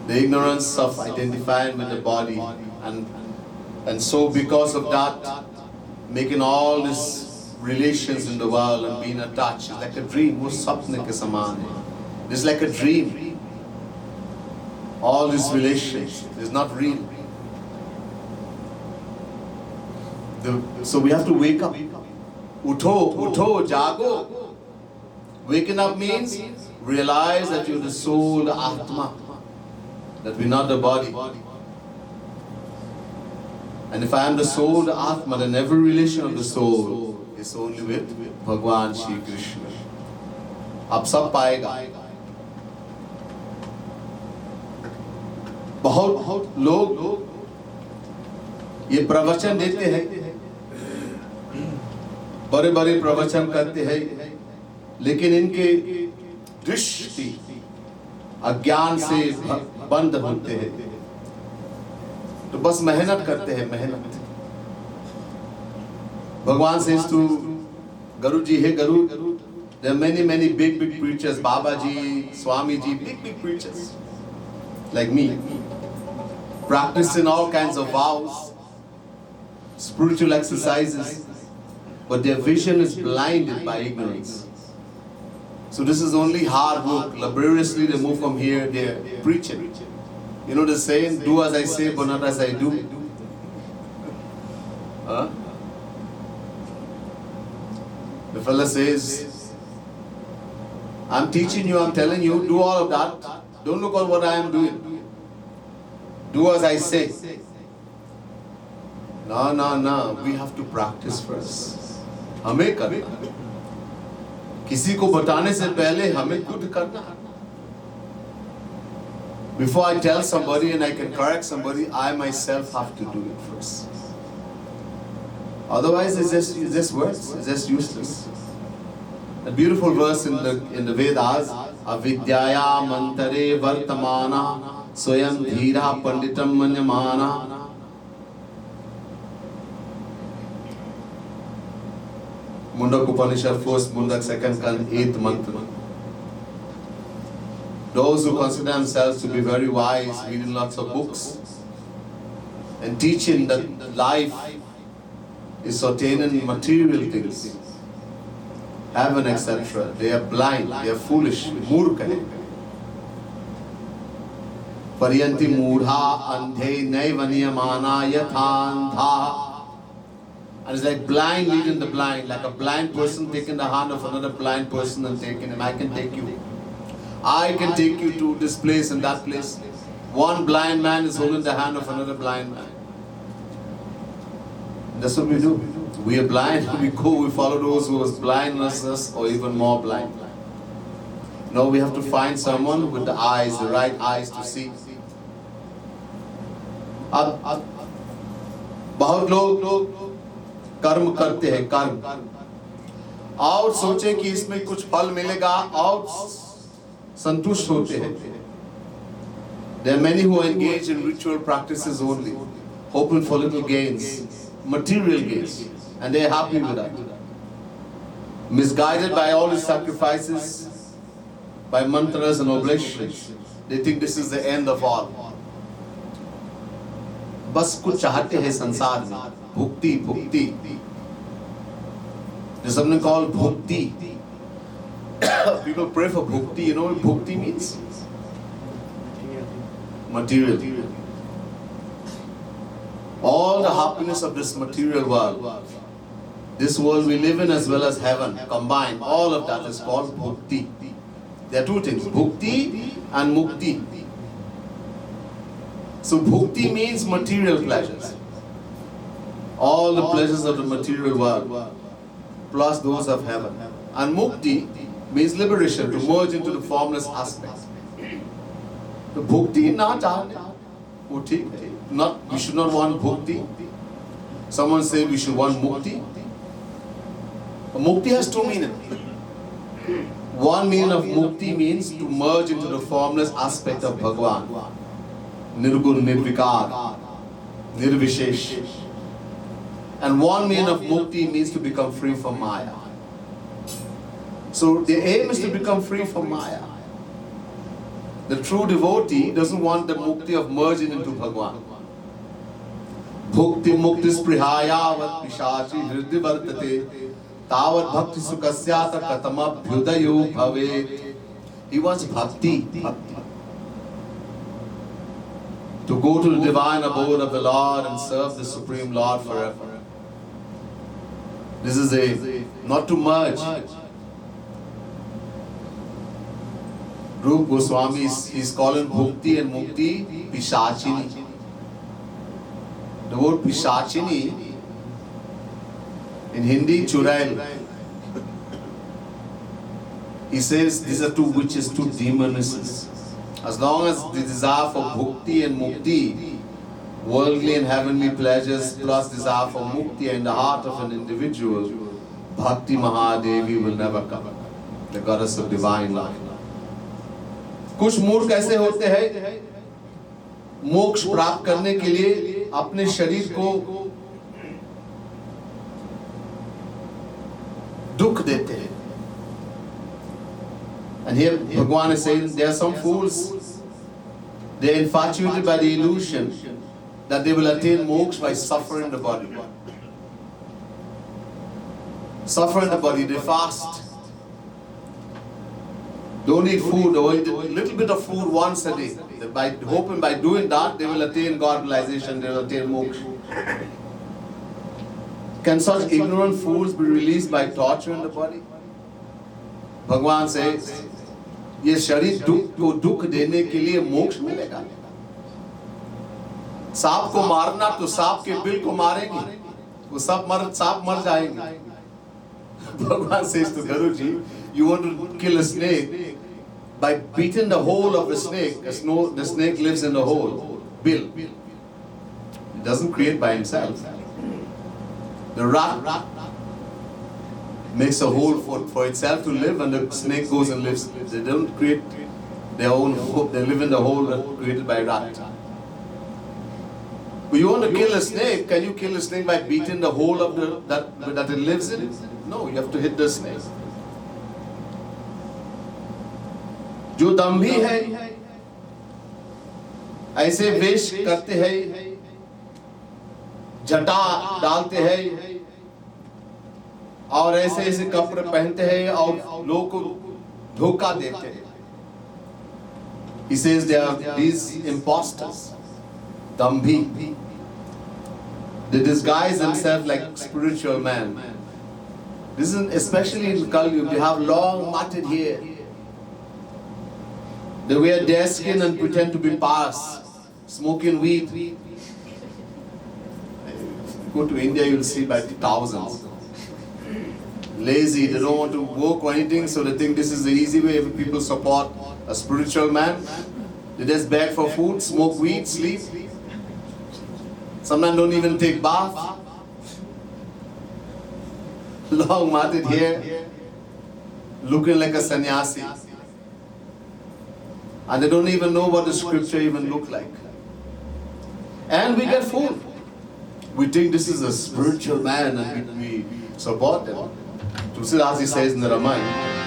The ignorance of identifying with the body, and so because of that, making all these relations in the world and being attached. It's like a dream. It's like a dream. All these relations is not real. So we have to wake up. Utho, utho, jago. Waking up means realize that you're the soul, the Atma, that we're not the body. And if I am the soul, the Atma, then every relation of the soul is only with Bhagwan Shri Krishna. Ab sab paega. बहुत लोग ये प्रवचन देते हैं, बड़े बड़े प्रवचन करते हैं, लेकिन इनके दृष्टि अज्ञान से बंद होते हैं, तो बस मेहनत करते हैं, मेहनत. भगवान says to Garu ji, hey Garu, there are many big preachers, Baba ji, Swami ji, big preachers like me, practicing all kinds of vows, spiritual exercises, but their vision is blinded by ignorance. So this is only hard work. Laboriously they move from here, they're preaching. You know the saying, do as I say but not as I do. Huh? The fella says, I'm teaching you, I'm telling you, do all of that. Don't look at what I am doing. Do as I say. No. We have to practice first. हमें करना. किसी को बताने से पहले हमें खुद करना. Before I tell somebody and I can correct somebody, I myself have to do it first. Otherwise, it's just words. It's just useless. A beautiful verse in the Vedas, avidyaya mantare vartamana swayam dhira panditam manyamana. Mundak Upanishad, first Mundak, second Kand, 8th mantra. Those who consider themselves to be very wise, reading lots of books and teaching that life is attaining material things, heaven, etc. They are blind, they are foolish, murkha. Paryanti mudha andhe naivaniyamana yathantha. And it's like blind leading the blind, like a blind person taking the hand of another blind person and taking him. I can take you. I can take you to this place and that place. One blind man is holding the hand of another blind man. That's what we do. We are blind, we go, we follow those who are blind as us or even more blind. No, we have to find someone with the eyes, the right eyes to see. अब बहुत लोग कर्म करते हैं, कर्म, और सोचे कि इसमें कुछ फल मिलेगा और संतुष्ट होते हैं. There are many who engage in ritual practices only, hoping for little gains, material gains, and they are happy with that. Misguided by all these sacrifices, by mantras and oblations, they think this is the end of all. बस कुछ चाहते हैं संसार में, भुक्ति. There's something called bhukti. People pray for bhukti. You know what bhukti means? Material. All the happiness of this material world, this world we live in as well as heaven, combined, all of that is called bhukti. There are two things, bhukti and mukti. So bhukti means material pleasures. All the pleasures of the material world, plus those of heaven. And mukti means liberation, to merge into the formless aspect. The bhukti not we should not want bhukti. Someone say we should want mukti. Mukti has two meanings. One meaning of mukti means to merge into the formless aspect of Bhagwan. Nirgun, nirvikar, nirvishesh. And one meaning of mukti means to become free from Maya. So the aim is to become free from Maya. The true devotee doesn't want the mukti of merging into Bhagwan. Bhukti mukti sprihayavat pishachi hridhi vartate tavat bhakti sukasyata katama bhyudayo bhavet. He wants bhakti. To go to the divine abode of the Lord and serve the Supreme Lord forever. This is not to merge. Rup Goswami is calling Bhukti and Mukti Pishachini. The word Pishachini in Hindi, Churail. He says these are two witches, two demonesses. As long as the desire for Bhukti and Mukti, worldly and heavenly pleasures plus desire for Mukti in the heart of an individual, Bhakti Mahadevi will never come. The goddess of divine life. कुछ मूर्ख ऐसे होते हैं मोक्ष प्राप्त करने के लिए अपने शरीर को दुख देते हैं. And here Bhagwan is saying there are some fools, they are infatuated by the illusion that they will attain moksha by suffering the body. Suffering the body, they fast. Don't eat food or eat a little bit of food once a day. By hoping by doing that they will attain God realization, they will attain moksha. Can such ignorant fools be released by torture in the body? Bhagwan says, ये शरीर दुख को दुख देने के लिए मोक्ष मिलेगा. सांप को मारना तो सांप के बिल को मारेंगे, वो सांप मर जाएंगे. Bhagwan says to Garuji, you want to kill a snake by beating the hole of the snake. The snake lives in the hole, bill. It doesn't create by himself. The rat makes a hole for itself to live, and the snake goes and lives. They don't create their own hole. They live in the hole created by rat. But you want to kill a snake? Can you kill a snake by beating the hole of that it lives in? No, you have to hit the snake. जो दंभी है ऐसे वेश करते हैं, जटा डालते हैं और ऐसे ऐसे कपड़े पहनते हैं और लोगों को धोखा देते हैं. He says they are these imposters, dambhi. They disguise themselves like spiritual men. This is especially in Kali Yuga. They have long matted hair. They wear their skin and pretend to be pious, smoking weed. Go to India, you'll see by the thousands. Lazy, they don't want to work or anything, so they think this is the easy way. If people support a spiritual man, they just beg for food, smoke weed, sleep. Sometimes don't even take bath. Long matted hair, looking like a sannyasi. And they don't even know what the scripture even look like. And we get fooled. We think this is a spiritual man and we support them. Tulsidas says in the Ramayana,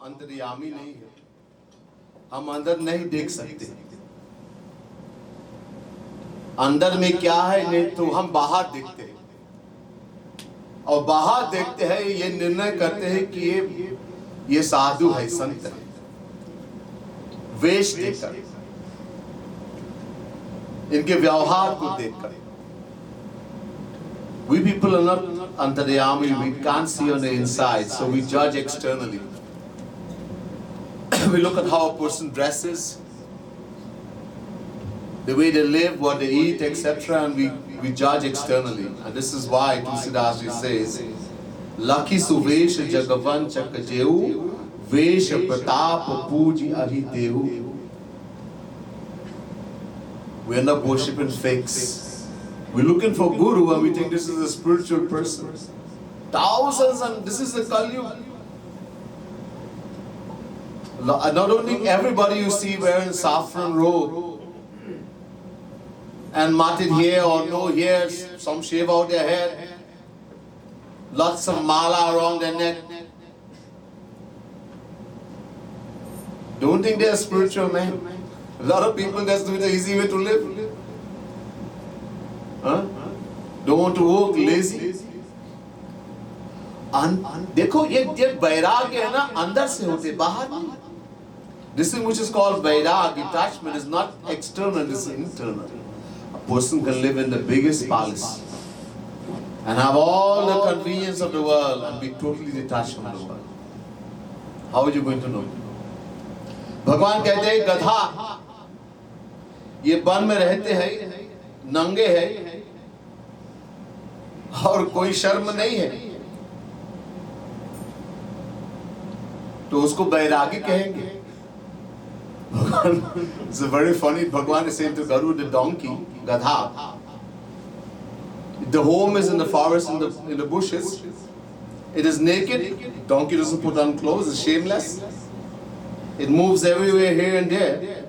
अंतर्यामी नहीं है, हम अंदर नहीं देख सकते. अंदर में क्या है नहीं तो हम बाहर देखते हैं, और बाहर देखते हैं ये निर्णय करते हैं कि ये साधु है, संत है, वेश देखकर, इनके व्यवहार को देखकर. We people are not antaryami, we can't see on the inside, so we judge externally. We look at how a person dresses, the way they live, what they eat, etc., and we judge externally. And this is why Tulsidas Ji says, Laki suvesh jagavan chakajeu, vesh pratap puji ahitehu. We end up worshipping fakes. We're looking for guru and we think this is a spiritual person. Thousands, and this is the Kali Yuga. Not only everybody you see wearing saffron robe and matted hair or no hair, some shave out their head, lots of mala around their neck. Don't think they're spiritual, man. A lot of people just do the easy way to live. Don't want to work, lazy. देखो ये वैराग्य है ना अंदर से होते बाहर नहीं. This thing which is called vairag, detachment, is not external, it is internal. A person can live in the biggest palace and have all the convenience of the world and be totally detached from the world. How are you going to know? भगवान कहते हैं गधा ये one में रहते हैं, नंगे हैं और कोई शर्म नहीं है, तो उसको बैरागी कहेंगे. It's a very funny. Bhagwan is saying to Garu, the donkey, Gadha. The home is in the forest, in the bushes. It is naked. Donkey doesn't put on clothes. It's shameless. It moves everywhere, here and there.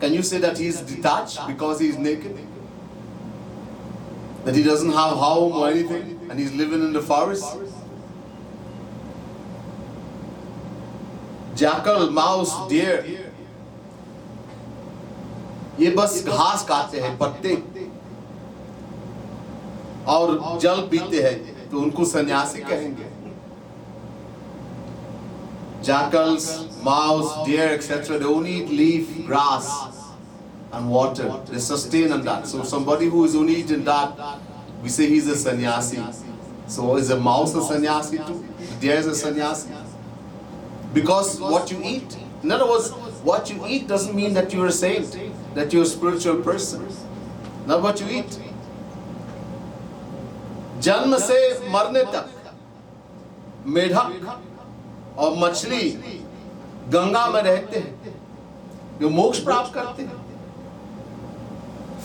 Can you say that he is detached because he is naked? That he doesn't have home or anything, and he's living in the forest? Jackal, mouse, deer, ये बस घास खाते हैं, पत्ते और जल पीते हैं, तो उनको सन्यासी कहेंगे. Jackals, mouse, deer, etc. They only eat leaf, grass, and water. They sustain on that. So somebody who is only eating that, we say he's a sannyasi. So is a mouse a sannyasi too? The deer is a sannyasi. Because what you eat. In other words, what you eat doesn't mean that you're a saint, that you're a spiritual person. Not what you eat. जन्म से मरने तक मेढक और मछली गंगा में रहते हैं, जो मोक्ष प्राप्त करते हैं.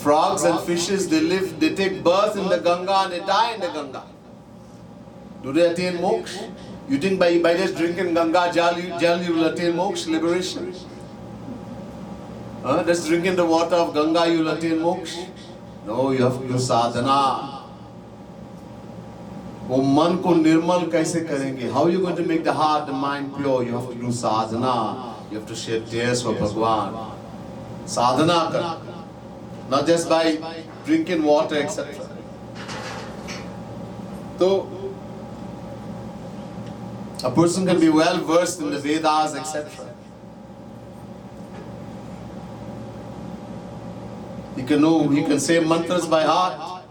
Frogs and fishes, they take birth in the Ganga and they die in the Ganga. Do they attain moksha? You think by just drinking Ganga Jal you will attain moksha, liberation? Just drinking the water of Ganga you will attain moksha? No, you have to do sadhana. वो मन को निर्मल कैसे करेंगे? How are you going to make the heart, the mind pure? You have to do sadhana. You have to shed tears for Bhagwan. Sadhana kar. Not just by drinking water, etc. So, a person can be well versed in the Vedas, etc. He can say mantras by heart.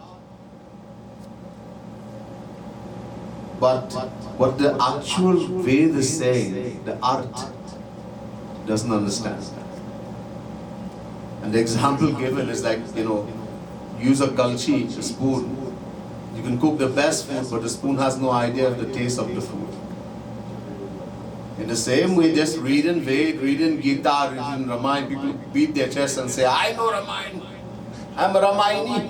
But what the actual Ved is saying, the art, doesn't understand. And the example given is like, use a kalchi, a spoon. You can cook the best food, but the spoon has no idea of the taste of the food. In the same way, just reading Ved, reading Gita, reading Ramayana, people beat their chest and say, I know Ramayana, I'm a Ramayani.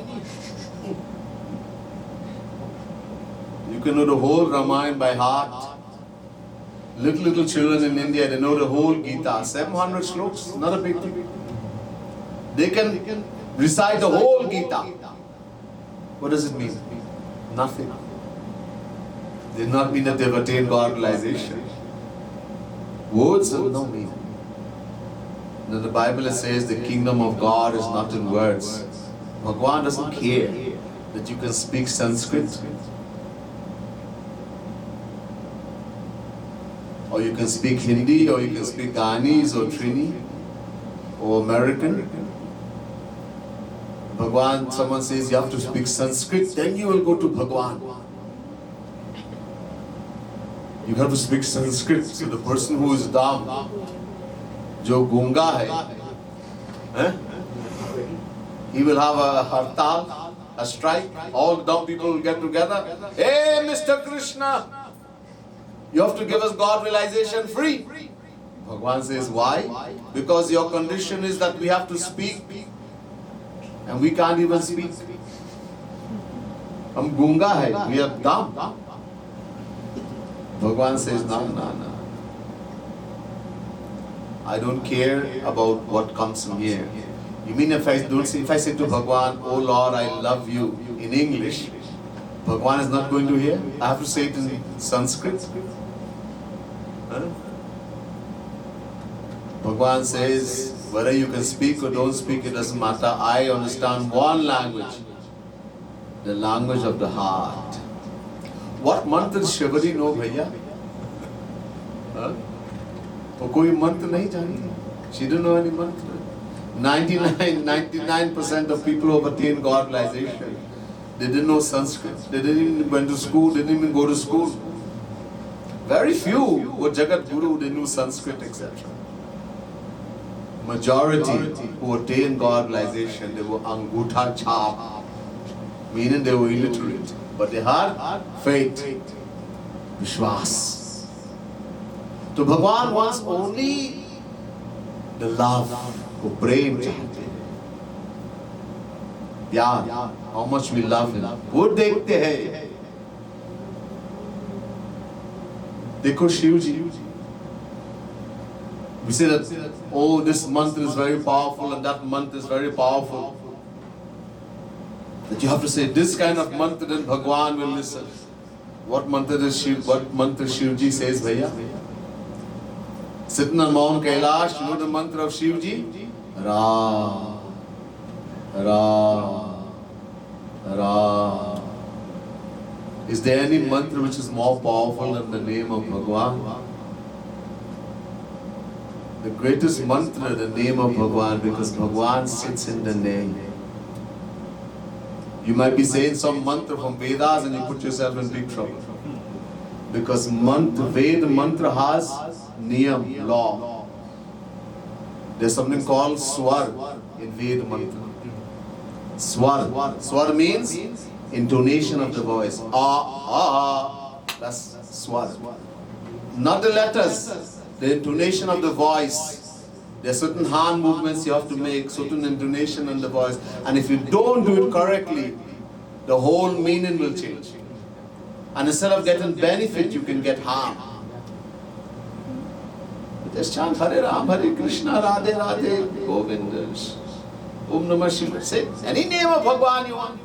You can know the whole Ramayana by heart. Little children in India, they know the whole Gita, 700 slokas, not a big deal. They can recite the whole Gita. What does it mean? Nothing. It does not mean that they've attained God realization. Words have no meaning. Now the Bible says the kingdom of God is not in words. Bhagwan doesn't care that you can speak Sanskrit, or you can speak Hindi, or you can speak Ghanese or Trini or American. Bhagwan, someone says you have to speak Sanskrit, then you will go to Bhagwan. You have to speak Sanskrit. So the person who is dumb, jo gunga hai, he will have a hartal, a strike. All the dumb people will get together. Hey, Mr. Krishna, you have to give us God realization free. Bhagwan says, why? Because your condition is that we have to speak, and we can't even speak. Hum gunga hai, we are dumb. Bhagwan says, no. I don't care about what comes from here. You mean if I say to Bhagwan, oh Lord, I love you in English, Bhagwan is not going to hear? I have to say it in Sanskrit. Huh? Bhagwan says, whether you can speak or don't speak, it doesn't matter. I understand one language, the language of the heart. What mantra does Shivari know, bhaiya? वो कोई मंत्र नहीं जानती. She didn't know any mantra. 99% of people who obtain God realization, they didn't know Sanskrit. They didn't even went to school. They didn't even go to school. Very few were Jagat Guru. They knew Sanskrit, etc. Majority who attained God realization, they were Angutha Chap, meaning they were illiterate, but they had faith, Vishwas. So Bhagwan wants only the love, who prem chahte, pyar, how much we love him. वो देखते हैं. देखो शिव जी. We say that, oh, this mantra is very powerful and that mantra is very powerful. That you have to say this kind of mantra, then Bhagwan will listen. What mantra Shivji says, bhaiya? Sitting on Mount Kailash, you know the mantra of Shivji? Ra, Ra, Ra. Is there any mantra which is more powerful than the name of Bhagwan? The greatest mantra, the name of Bhagwan, because Bhagwan sits in the name. You might be saying some mantra from Vedas and you put yourself in big trouble. Because Veda mantra has niyam, law. There's something called swar in Veda mantra. Swar. Swar means intonation of the voice. That's swar. Not the letters, the intonation of the voice. There are certain hand movements you have to make, certain intonation in the voice. And if you don't do it correctly, the whole meaning will change. And instead of getting benefit, you can get harm. Just chant Hare Ram, Hare Krishna, Radhe Radhe, Govinda, Om Namah Shivaya. Say any name of Bhagwan you want.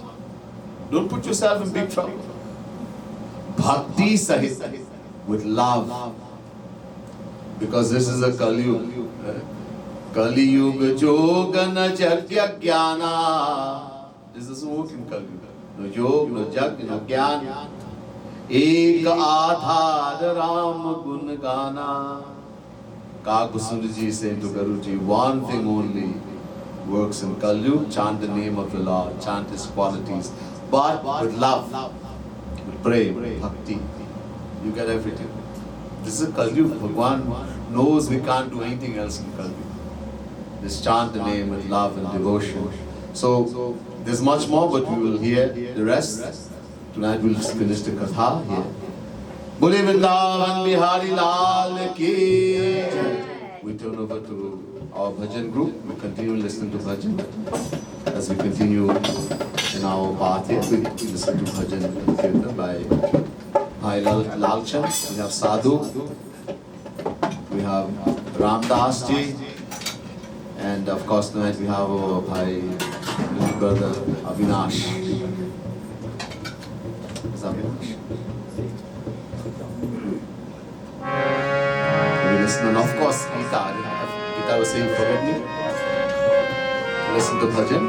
Don't put yourself in big trouble. Bhakti Sahit, with love. Because this is a Kali Yuga. Kali Yuga Jogana Jagya Jnana. This doesn't work in Kali Yuga. No Yoga, no Jag, no Jnana. Ek Aadhar Ram Gun Gana. Kakusundji saying to Guruji, one thing only works in Kali Yuga. Chant the name of the Lord, chant His qualities. But with love, with prem, bhakti, you get everything. This is Kali Yuga. Bhagwan knows we can't do anything else in Kali Yuga. Just chant the name with love and devotion. So there's much more, but we will hear the rest. Tonight we'll finish the katha here. Bole Vrindavan Bihari Lal ki. We turn over to our bhajan group. We continue listening to bhajan. As we continue in our path here, we listen to bhajan kirtan by Bhai Lal Chand. We have Sadhu. We have Ramdas ji. And of course tonight we have our Bhai, little brother Avinash. We listen, and of course Gita was saying, forget me. Listen to bhajan.